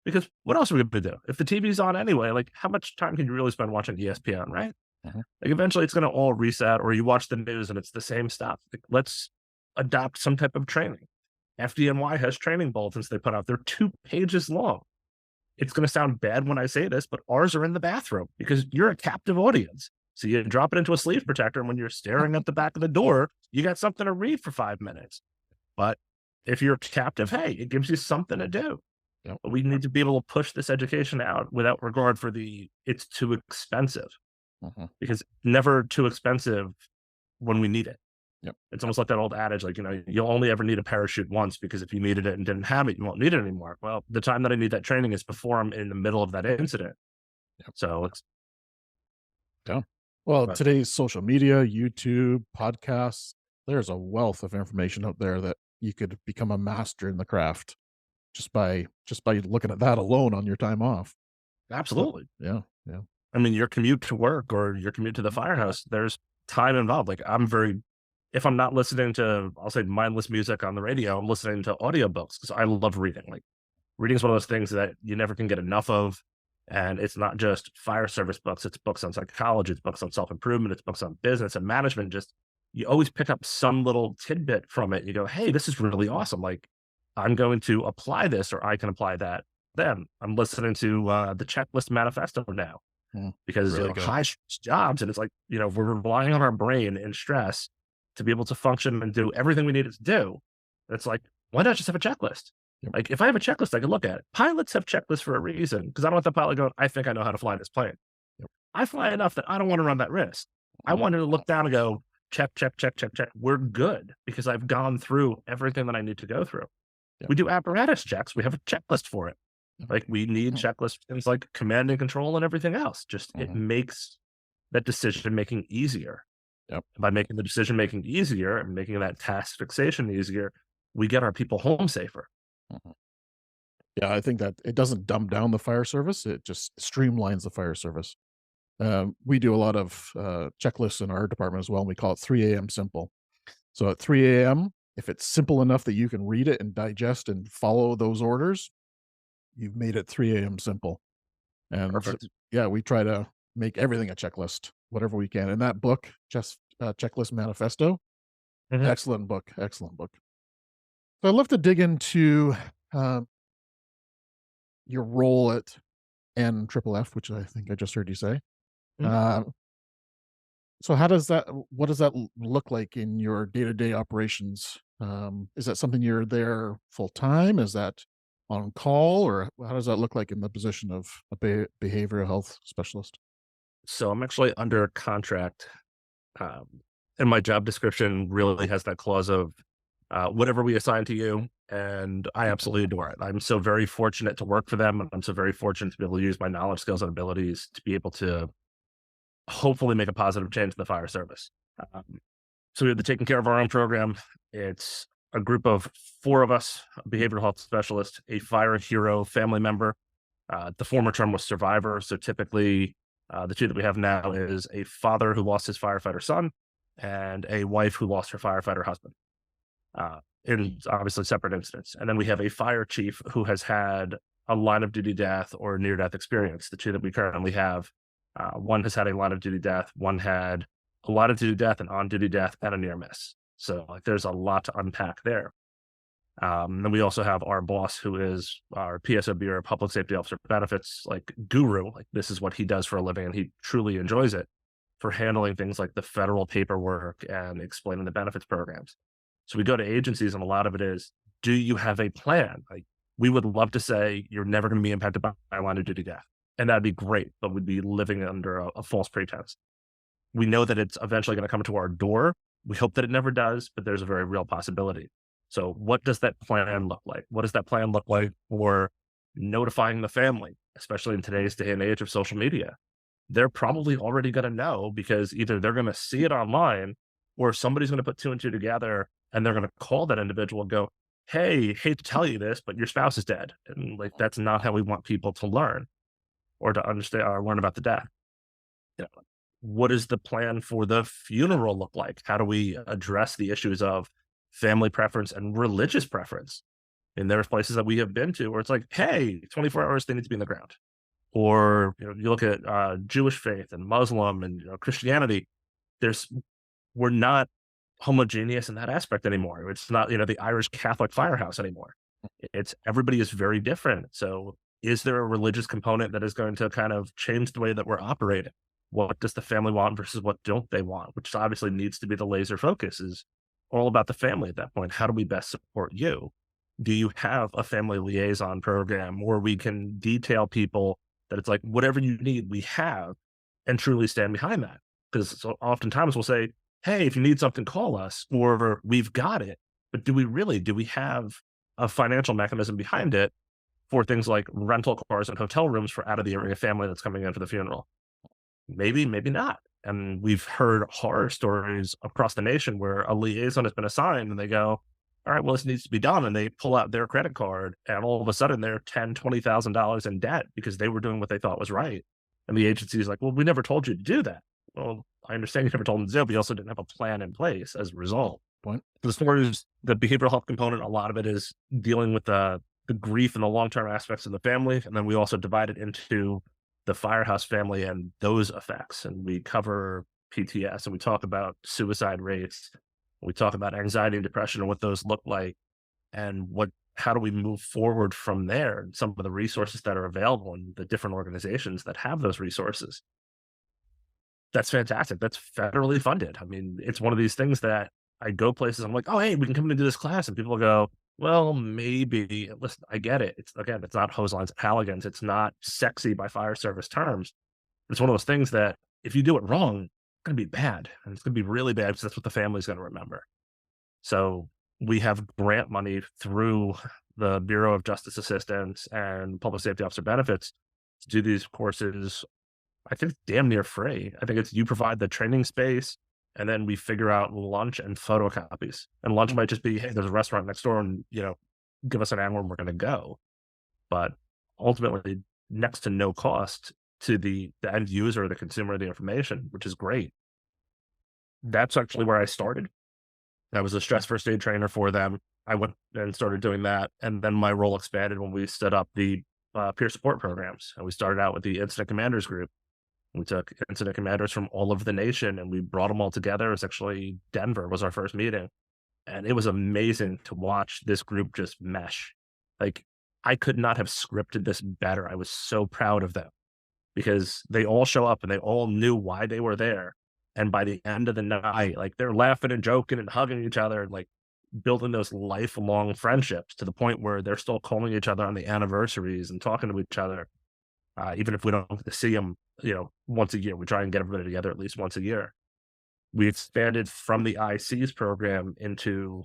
Because what else are we going to do? If the TV's on anyway, like how much time can you really spend watching ESPN, right? Like eventually it's going to all reset, or you watch the news and it's the same stuff. Like, let's adopt some type of training. FDNY has training bulletins they put out. They're 2 pages long. It's going to sound bad when I say this, but ours are in the bathroom because you're a captive audience. So you drop it into a sleeve protector, and when you're staring at the back of the door, you got something to read for 5 minutes. But if you're captive, hey, it gives you something to do. Yep. We need to be able to push this education out without regard for it's too expensive. Because never too expensive when we need it. Yep. It's almost like that old adage, like, you'll only ever need a parachute once, because if you needed it and didn't have it, you won't need it anymore. Well, the time that I need that training is before I'm in the middle of that incident. Yep. So it's. Yeah. Well, today's social media, YouTube, podcasts, there's a wealth of information out there that you could become a master in the craft just by looking at that alone on your time off. Absolutely. So, yeah. I mean, your commute to work or your commute to the firehouse, there's time involved. Like if I'm not listening to, I'll say mindless music on the radio, I'm listening to audiobooks because I love reading. Like reading is one of those things that you never can get enough of. And it's not just fire service books. It's books on psychology. It's books on self-improvement. It's books on business and management. Just, you always pick up some little tidbit from it. You go, hey, this is really awesome. Like I'm going to apply this, or I can apply that. Then I'm listening to the Checklist Manifesto now. Because really high stress jobs, and it's like, we're relying on our brain in stress to be able to function and do everything we need it to do. It's like, why not just have a checklist? Yep. Like if I have a checklist, I can look at it. Pilots have checklists for a reason, because I don't want the pilot going, I think I know how to fly this plane. Yep. I fly enough that I don't want to run that risk. I want to look down and go, check. We're good because I've gone through everything that I need to go through. Yep. We do apparatus checks. We have a checklist for it. Like we need checklist things like command and control and everything else. Just it makes that decision making easier. Yep. By making the decision making easier and making that task fixation easier, we get our people home safer. Yeah, I think that it doesn't dumb down the fire service. It just streamlines the fire service. We do a lot of checklists in our department as well, and we call it 3 a.m. simple. So at 3 a.m., if it's simple enough that you can read it and digest and follow those orders, you've made it 3 a.m. simple. And we try to make everything a checklist, whatever we can. In that book, just Checklist Manifesto, excellent book. So I'd love to dig into your role at NFFF, which I think I just heard you say. So what does that look like in your day-to-day operations? Is that something you're there full time? Is that on call, or how does that look like in the position of a behavioral health specialist? So I'm actually under contract, and my job description really has that clause of whatever we assign to you, and I absolutely adore it. I'm so very fortunate to work for them, and I'm so very fortunate to be able to use my knowledge, skills, and abilities to be able to hopefully make a positive change in the fire service. So we have the taking care of our own program. It's a group of 4 of us, a behavioral health specialist, a fire hero family member. The former term was survivor. So typically, the 2 that we have now is a father who lost his firefighter son and a wife who lost her firefighter husband, in obviously separate incidents. And then we have a fire chief who has had a line of duty death or near death experience. The 2 that we currently have, one has had a line of duty death, one had a line of duty death, an on duty death, and a near miss. So like there's a lot to unpack there. Then we also have our boss, who is our PSOB, or Public Safety Officer Benefits, like guru. Like this is what he does for a living, and he truly enjoys it, for handling things like the federal paperwork and explaining the benefits programs. So we go to agencies, and a lot of it is, do you have a plan? Like we would love to say you're never going to be impacted by a line of duty death, and that'd be great, but we'd be living under a false pretense. We know that it's eventually going to come to our door. We hope that it never does, but there's a very real possibility. So what does that plan look like? What does that plan look like for notifying the family, especially in today's day and age of social media? They're probably already going to know, because either they're going to see it online, or somebody's going to put 2 and 2 together, and they're going to call that individual and go, hey, hate to tell you this, but your spouse is dead. And like, that's not how we want people to learn or to understand or learn about the death. You know, what does the plan for the funeral look like? How do we address the issues of family preference and religious preference? And there's places that we have been to where it's like, hey, 24 hours, they need to be in the ground. Or, you look at Jewish faith and Muslim and Christianity. We're not homogeneous in that aspect anymore. It's not, the Irish Catholic firehouse anymore. It's everybody is very different. So is there a religious component that is going to kind of change the way that we're operating? What does the family want versus what don't they want? Which obviously needs to be the laser focus, is all about the family at that point. How do we best support you? Do you have a family liaison program where we can detail people that it's like, whatever you need, we have, and truly stand behind that? Because oftentimes we'll say, hey, if you need something, call us, or we've got it. But do we have a financial mechanism behind it for things like rental cars and hotel rooms for out of the area family that's coming in for the funeral? Maybe, maybe not. And we've heard horror stories across the nation where a liaison has been assigned and they go, all right, well, this needs to be done. And they pull out their credit card, and all of a sudden they're $10,000, $20,000 in debt because they were doing what they thought was right. And the agency is like, well, we never told you to do that. Well, I understand you never told them to do it, but you also didn't have a plan in place as a result. Point. As far as the behavioral health component, a lot of it is dealing with the grief and the long-term aspects of the family. And then we also divide it into the firehouse family and those effects. And we cover PTS, and we talk about suicide rates. We talk about anxiety and depression and what those look like, and how do we move forward from there, and some of the resources that are available and the different organizations that have those resources. That's fantastic. That's federally funded. I mean, it's one of these things that I go places, I'm like, oh, hey, we can come and do this class. And people go, well, maybe. Listen, I get it. It's not hose lines and Halligan's. It's not sexy by fire service terms. It's one of those things that if you do it wrong, it's going to be bad. And it's going to be really bad, because that's what the family's going to remember. So we have grant money through the Bureau of Justice Assistance and Public Safety Officer Benefits to do these courses. I think it's damn near free. I think it's, you provide the training space, and then we figure out lunch and photocopies. And lunch might just be, hey, there's a restaurant next door, and, give us an hour and we're going to go. But ultimately, next to no cost to the end user or the consumer of the information, which is great. That's actually where I started. I was a stress first aid trainer for them. I went and started doing that. And then my role expanded when we stood up the peer support programs. And we started out with the Incident Commanders group. We took incident commanders from all over the nation and we brought them all together. It was actually Denver was our first meeting. And it was amazing to watch this group just mesh. Like, I could not have scripted this better. I was so proud of them because they all show up and they all knew why they were there. And by the end of the night, like, they're laughing and joking and hugging each other and like building those lifelong friendships to the point where they're still calling each other on the anniversaries and talking to each other. Even if we don't get to see them, once a year, we try and get everybody together at least once a year. We expanded from the ICs program into,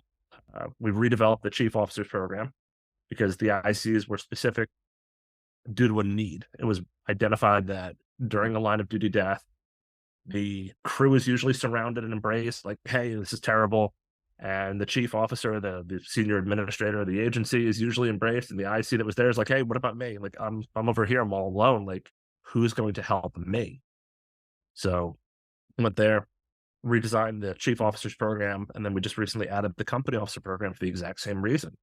we redeveloped the chief officers program because the ICs were specific due to a need. It was identified that during a line of duty death, the crew is usually surrounded and embraced, like, hey, this is terrible. And the chief officer, the senior administrator of the agency is usually embraced. And the IC that was there is like, hey, what about me? Like, I'm over here, I'm all alone. Like, who's going to help me? So I went there, redesigned the chief officers program, and then we just recently added the company officer program for the exact same reason.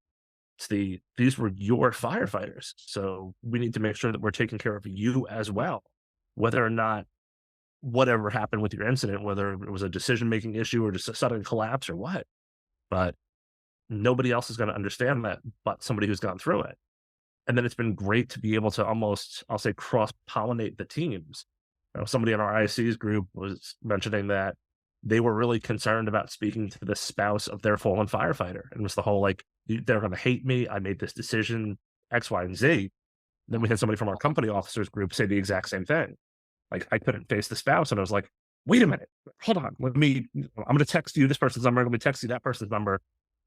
These were your firefighters. So we need to make sure that we're taking care of you as well, whether or not whatever happened with your incident, whether it was a decision-making issue or just a sudden collapse or what. But nobody else is going to understand that but somebody who's gone through it. And then it's been great to be able to almost, I'll say, cross-pollinate the teams. Somebody in our ICs group was mentioning that they were really concerned about speaking to the spouse of their fallen firefighter. And it was the whole, like, they're going to hate me. I made this decision, X, Y, and Z. Then we had somebody from our company officers group say the exact same thing. Like, I couldn't face the spouse. And I was like, wait a minute, hold on. I'm going to text you this person's number. I'm going to text you that person's number.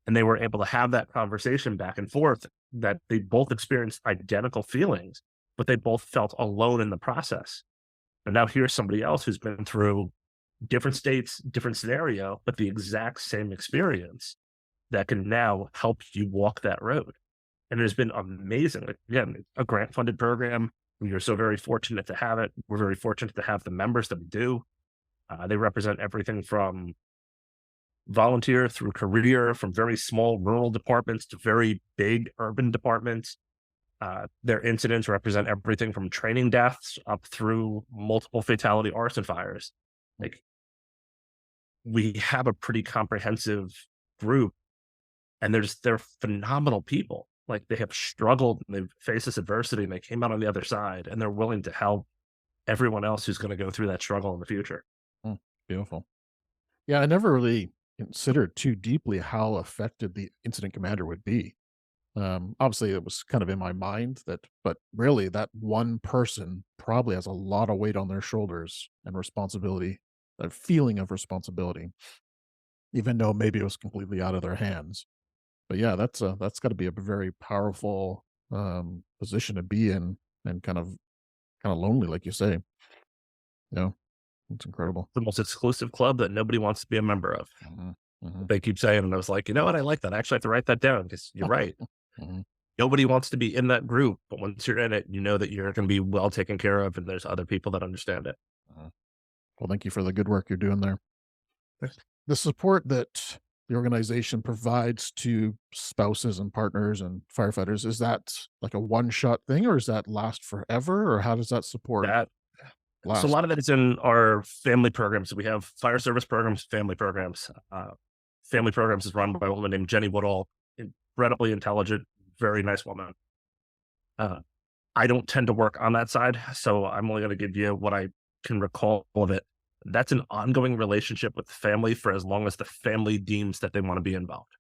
And they were able to have that conversation back and forth, that they both experienced identical feelings, but they both felt alone in the process. And now here's somebody else who's been through different states, different scenario, but the exact same experience that can now help you walk that road. And it has been amazing. Again, a grant funded program. We are so very fortunate to have it. We're very fortunate to have the members that we do. They represent everything from volunteer through career, from very small rural departments to very big urban departments. Their incidents represent everything from training deaths up through multiple fatality arson fires. Like, we have a pretty comprehensive group, and they're phenomenal people. Like, they have struggled and they've faced this adversity and they came out on the other side, and they're willing to help everyone else who's going to go through that struggle in the future. Beautiful. Yeah, I never really considered too deeply how affected the incident commander would be. Obviously, it was kind of in my mind but really, that one person probably has a lot of weight on their shoulders and responsibility, a feeling of responsibility, even though maybe it was completely out of their hands. But yeah, that's got to be a very powerful position to be in, and kind of lonely, like you say. Yeah, it's incredible. The most exclusive club that nobody wants to be a member of. They keep saying, and I was like, you know what? I like that. I actually have to write that down, because you're right. Nobody wants to be in that group, but once you're in it, you know that you're going to be well taken care of, and there's other people that understand it. Well, thank you for the good work you're doing there. The support that the organization provides to spouses and partners and firefighters, is that like a one-shot thing, or does that last forever, or how does that support last? So a lot of that is in our family programs. We have fire service programs, family programs. Family programs is run by a woman named Jenny Woodall, incredibly intelligent, very nice woman. I don't tend to work on that side, so I'm only going to give you what I can recall of it. That's an ongoing relationship with the family for as long as the family deems that they want to be involved.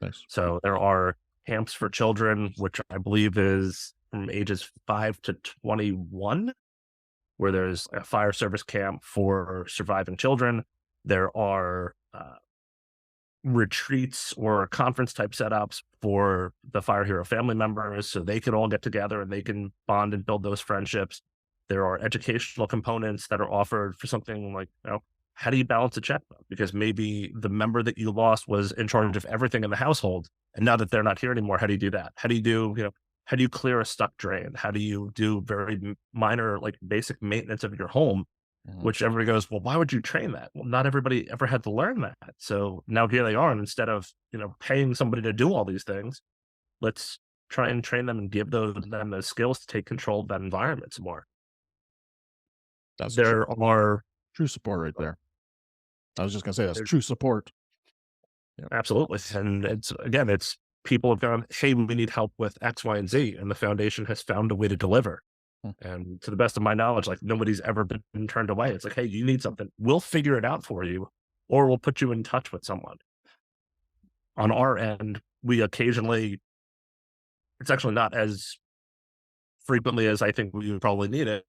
Nice. So there are camps for children, which I believe is from ages 5 to 21, where there's a fire service camp for surviving children. There are retreats or conference type setups for the Fire Hero family members, so they can all get together and they can bond and build those friendships. There are educational components that are offered for something like, how do you balance a checkbook? Because maybe the member that you lost was in charge of everything in the household, and now that they're not here anymore, how do you do that? How do you do, how do you clear a stuck drain? How do you do very minor, like basic maintenance of your home? Which everybody goes, well, why would you train that? Well, not everybody ever had to learn that. So now here they are, and instead of, paying somebody to do all these things, let's try and train them and give them the skills to take control of that environment some more. There are true support right there. I was just going to say that's true support. Yeah. Absolutely. And it's people have gone, hey, we need help with X, Y, and Z. And the foundation has found a way to deliver. And to the best of my knowledge, like, nobody's ever been turned away. It's like, hey, you need something, we'll figure it out for you, or we'll put you in touch with someone. On our end, we occasionally, it's actually not as frequently as I think we would probably need it.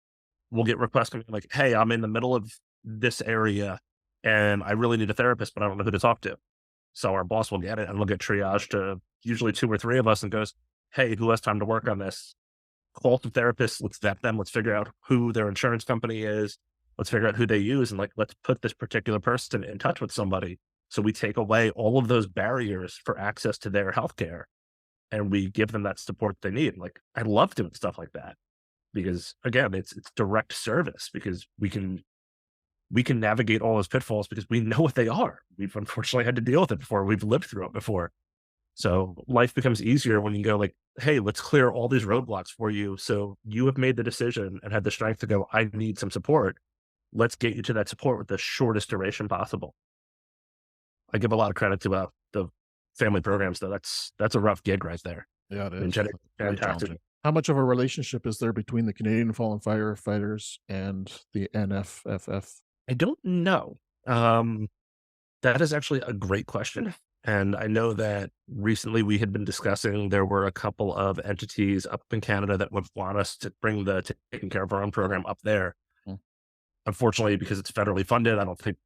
We'll get requests like, hey, I'm in the middle of this area and I really need a therapist, but I don't know who to talk to. So our boss will get it and we'll get triaged to usually 2 or 3 of us and goes, hey, who has time to work on this? Call some therapists, let's vet them, let's figure out who their insurance company is, let's figure out who they use, and let's put this particular person in touch with somebody So we take away all of those barriers for access to their healthcare, and we give them that support they need. Like, I love doing stuff like that because, again, it's direct service, because we can navigate all those pitfalls because we know what they are. We've unfortunately had to deal with it before. We've lived through it before. So life becomes easier when you go like, hey, let's clear all these roadblocks for you. So you have made the decision and had the strength to go, I need some support. Let's get you to that support with the shortest duration possible. I give a lot of credit to the family programs, though. That's a rough gig right there. Yeah, it I mean, is. Very fantastic. challenging. How much of a relationship is there between the Canadian Fallen Firefighters and the NFFF? I don't know. That is actually a great question. And I know that recently we had been discussing, there were a couple of entities up in Canada that would want us to bring the taking care of our own program up there. Mm. Unfortunately, because it's federally funded, I don't think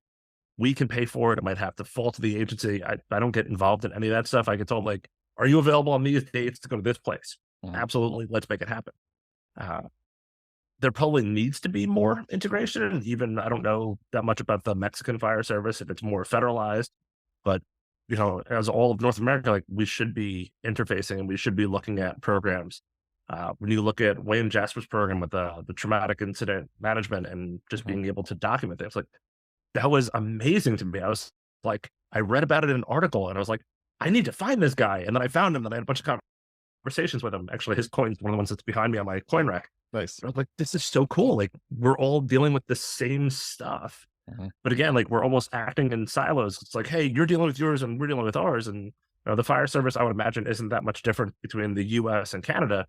we can pay for it. It might have to fall to the agency. I don't get involved in any of that stuff. I get told, like, are you available on these dates to go to this place? Absolutely. Let's make it happen. There probably needs to be more integration. And even, I don't know that much about the Mexican fire service, if it's more federalized, but as all of North America, like, we should be interfacing and we should be looking at programs. When you look at Wayne Jasper's program with the traumatic incident management and just being able to document things, like, that was amazing to me. I was like, I read about it in an article and I was like, I need to find this guy. And then I found him and I had a bunch of conversations with him. Actually, his coin's one of the ones that's behind me on my coin rack. Nice. I was like, this is so cool. Like, we're all dealing with the same stuff. But again, like, we're almost acting in silos. It's like, hey, you're dealing with yours and we're dealing with ours. And the fire service, I would imagine, isn't that much different between the US and Canada.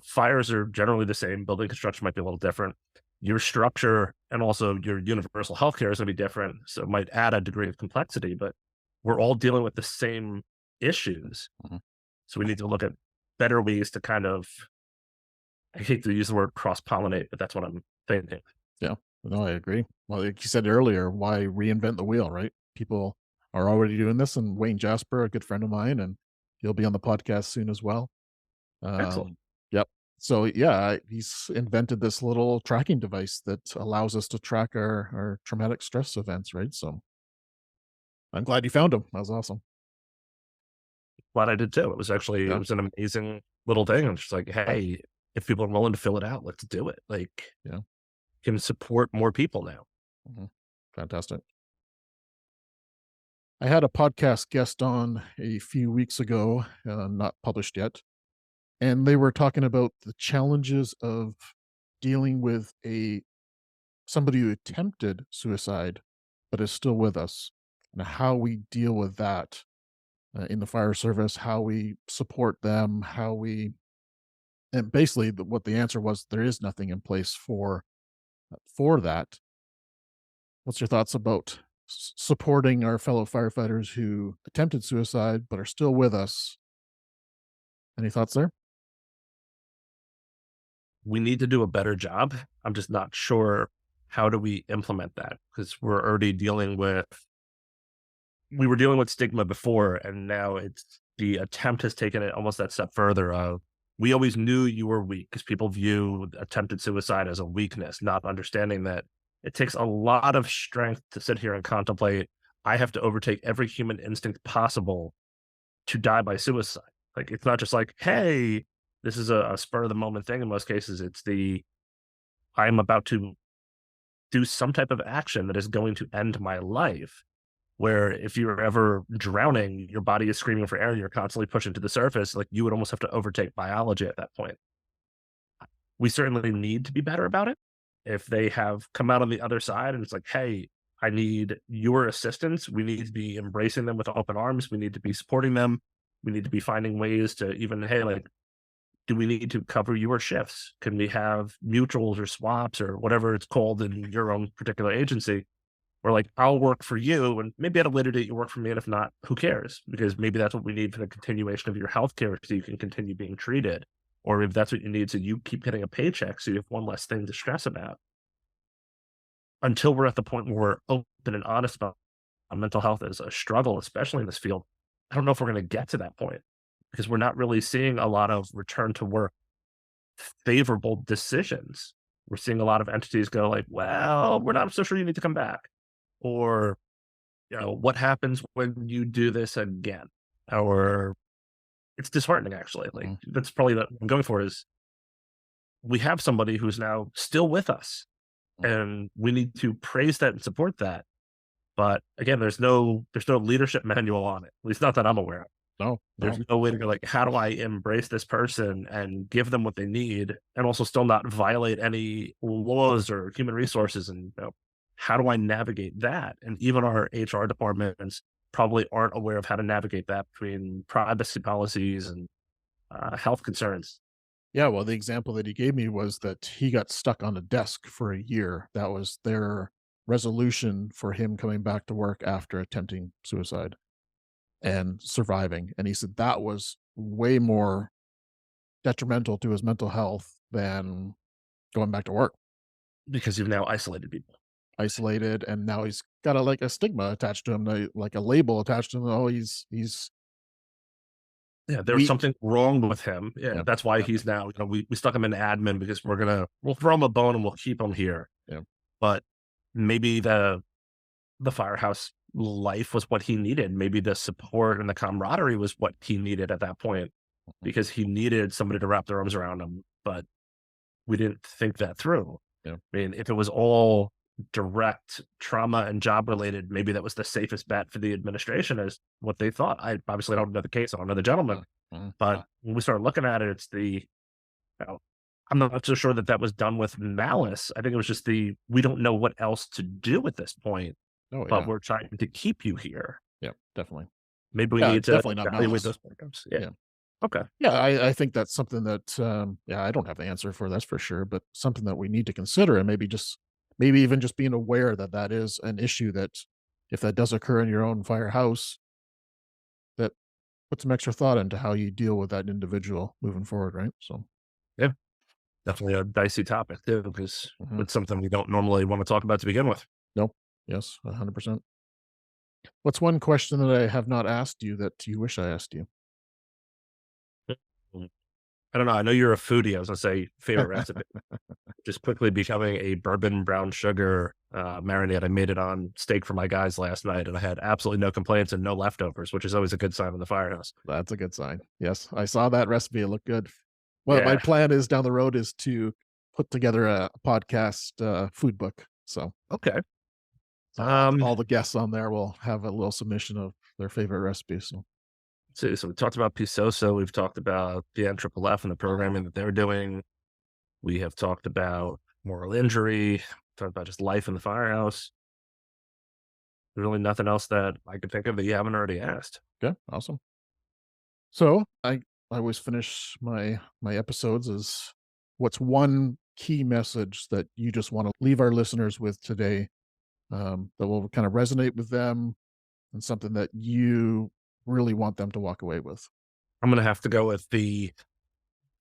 Fires are generally the same. Building construction might be a little different. Your structure and also your universal healthcare is going to be different. So it might add a degree of complexity, but we're all dealing with the same issues. So we need to look at better ways to kind of, I hate to use the word cross-pollinate, but that's what I'm thinking. Yeah, no, I agree. Well, like you said earlier, why reinvent the wheel, right? People are already doing this, and Wayne Jasper, a good friend of mine, and he'll be on the podcast soon as well. Excellent. Yep. So yeah, he's invented this little tracking device that allows us to track our traumatic stress events, right? So I'm glad you found him. That was awesome. Glad I did too. It was Yeah. it was an amazing little thing. I'm just like, hey, if people are willing to fill it out, let's do it. Like, Yeah. can support more people now. Fantastic. I had a podcast guest on a few weeks ago, not published yet, and they were talking about the challenges of dealing with somebody who attempted suicide but is still with us, and how we deal with that in the fire service, how we support them, and basically what the answer was, there is nothing in place for that. What's your thoughts about supporting our fellow firefighters who attempted suicide but are still with us? Any thoughts there? We need to do a better job. I'm just not sure, how do we implement that? Because we were dealing with stigma before, and now the attempt has taken it almost that step further of, we always knew you were weak, because people view attempted suicide as a weakness, not understanding that it takes a lot of strength to sit here and contemplate, I have to overtake every human instinct possible to die by suicide. Like, it's not just like, hey, this is a spur of the moment thing. In most cases, it's I'm about to do some type of action that is going to end my life. Where if you're ever drowning, your body is screaming for air, and you're constantly pushing to the surface. Like, you would almost have to overtake biology at that point. We certainly need to be better about it. If they have come out on the other side and it's like, hey, I need your assistance, we need to be embracing them with open arms. We need to be supporting them. We need to be finding ways to even, hey, like, do we need to cover your shifts? Can we have mutuals or swaps or whatever it's called in your own particular agency? Or like, I'll work for you, and maybe at a later date you work for me, and if not, who cares? Because maybe that's what we need for the continuation of your healthcare, so you can continue being treated. Or if that's what you need, so you keep getting a paycheck, so you have one less thing to stress about. Until we're at the point where we're open and honest about mental health as a struggle, especially in this field, I don't know if we're going to get to that point, because we're not really seeing a lot of return to work favorable decisions. We're seeing a lot of entities go like, well, we're not so sure you need to come back. Or what happens when you do this again? Or it's disheartening, actually. Like, that's probably what I'm going for is we have somebody who's now still with us, and we need to praise that and support that. But again, there's no leadership manual on it. At least not that I'm aware of. No, There's no way to go like, how do I embrace this person and give them what they need and also still not violate any laws or human resources? And how do I navigate that? And even our HR departments probably aren't aware of how to navigate that between privacy policies and health concerns. Yeah, well, the example that he gave me was that he got stuck on a desk for a year. That was their resolution for him coming back to work after attempting suicide and surviving. And he said that was way more detrimental to his mental health than going back to work. Because you've now isolated people. Isolated, and now he's got a stigma attached to him, like a label attached to him. Oh, he's Yeah, there's weak. something wrong with him. Yeah, Yeah. that's why he's now, we stuck him in admin because we'll throw him a bone and we'll keep him here. Yeah. But maybe the firehouse life was what he needed. Maybe the support and the camaraderie was what he needed at that point, because he needed somebody to wrap their arms around him. But we didn't think that through. Yeah. I mean, if it was all direct trauma and job related, maybe that was the safest bet for the administration, is what they thought. I obviously don't know the case, I don't know the gentleman, but when we started looking at it, it's I'm not so sure that was done with malice. I think it was just we don't know what else to do at this point, but we're trying to keep you here. Yeah, definitely. Maybe we need to definitely not evaluate malice. those programs. Yeah. Okay. Yeah, I think that's something that, I don't have the answer for, that's for sure, but something that we need to consider, and maybe even just being aware that that is an issue, that if that does occur in your own firehouse, that put some extra thought into how you deal with that individual moving forward, right? So, Yeah, definitely a dicey topic too, because it's something we don't normally want to talk about to begin with. no, yes, 100%. What's one question that I have not asked you that you wish I asked you? I don't know. I know you're a foodie. I was gonna say favorite recipe. Just quickly becoming a bourbon brown sugar marinade. I made it on steak for my guys last night, and I had absolutely no complaints and no leftovers, which is always a good sign in the firehouse. That's a good sign. Yes, I saw that recipe. It looked good. Well, my plan is down the road is to put together a podcast food book. So okay, all the guests on there will have a little submission of their favorite recipes. So, so we talked about Pisoso. We've talked about the NFFF and the programming that they're doing. We have talked about moral injury. Talked about just life in the firehouse. There's really nothing else that I could think of that you haven't already asked. okay, awesome. So I always finish my episodes as, what's one key message that you just want to leave our listeners with today, that will kind of resonate with them, and something that you really want them to walk away with? I'm gonna have to go with the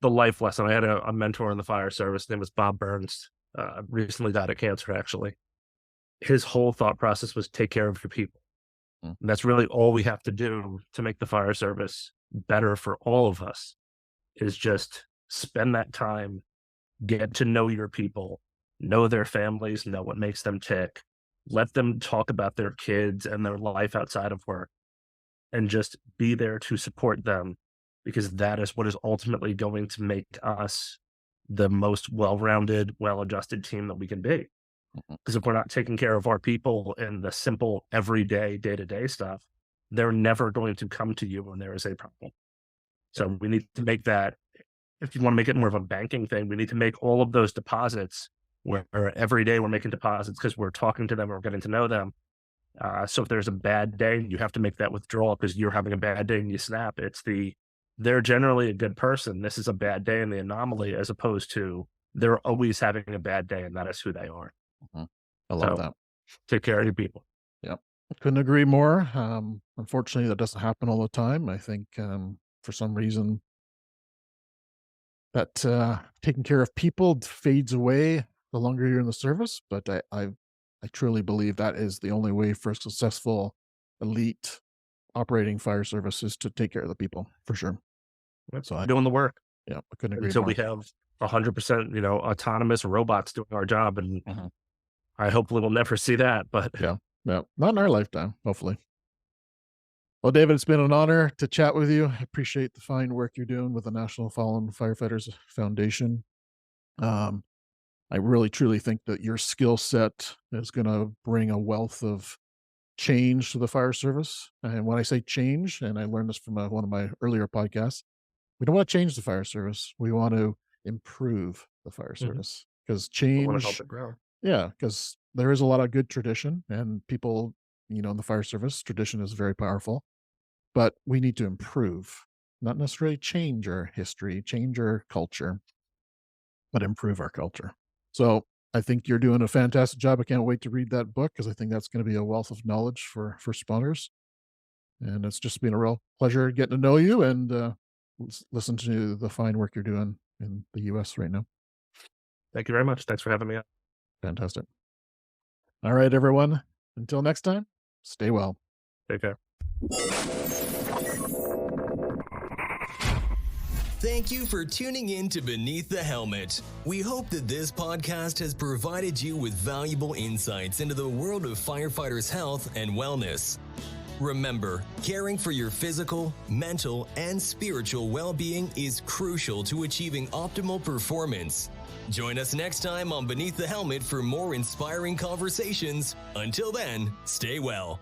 life lesson. I had a mentor in the fire service. His name was Bob Burns. Recently died of cancer, actually. His whole thought process was take care of your people. And that's really all we have to do to make the fire service better for all of us, is just spend that time, get to know your people, know their families, know what makes them tick, let them talk about their kids and their life outside of work, and just be there to support them, because that is what is ultimately going to make us the most well-rounded, well-adjusted team that we can be. Because if we're not taking care of our people in the simple, everyday, day-to-day stuff, they're never going to come to you when there is a problem. So we need to make that, if you want to make it more of a banking thing, we need to make all of those deposits where every day we're making deposits because we're talking to them, or we're getting to know them. So if there's a bad day, you have to make that withdrawal because you're having a bad day and you snap. They're generally a good person. This is a bad day and the anomaly, as opposed to they're always having a bad day and that is who they are. I love that. Take care of your people. Yep. I couldn't agree more. Unfortunately, that doesn't happen all the time. I think for some reason that taking care of people fades away the longer you're in the service. But I truly believe that is the only way for a successful, elite operating fire service, is to take care of the people, for sure. So I'm doing the work. Yeah, I couldn't agree until more. we have 100%, autonomous robots doing our job, and I hopefully will never see that. But yeah, No, not in our lifetime, hopefully. Well, David, it's been an honor to chat with you. I appreciate the fine work you're doing with the National Fallen Firefighters Foundation. I really, truly think that your skill set is going to bring a wealth of change to the fire service. And when I say change, and I learned this from one of my earlier podcasts, we don't want to change the fire service. We want to improve the fire service because I want to help change, it grow. yeah, because there is a lot of good tradition and people, in the fire service, tradition is very powerful, but we need to improve, not necessarily change our history, change our culture, but improve our culture. So I think you're doing a fantastic job. I can't wait to read that book because I think that's going to be a wealth of knowledge for spawners. And it's just been a real pleasure getting to know you and listen to the fine work you're doing in the U.S. right now. Thank you very much. Thanks for having me on. Fantastic. All right, everyone. Until next time, stay well. Take care. Thank you for tuning in to Beneath the Helmet. We hope that this podcast has provided you with valuable insights into the world of firefighters' health and wellness. Remember, caring for your physical, mental, and spiritual well-being is crucial to achieving optimal performance. Join us next time on Beneath the Helmet for more inspiring conversations. Until then, stay well.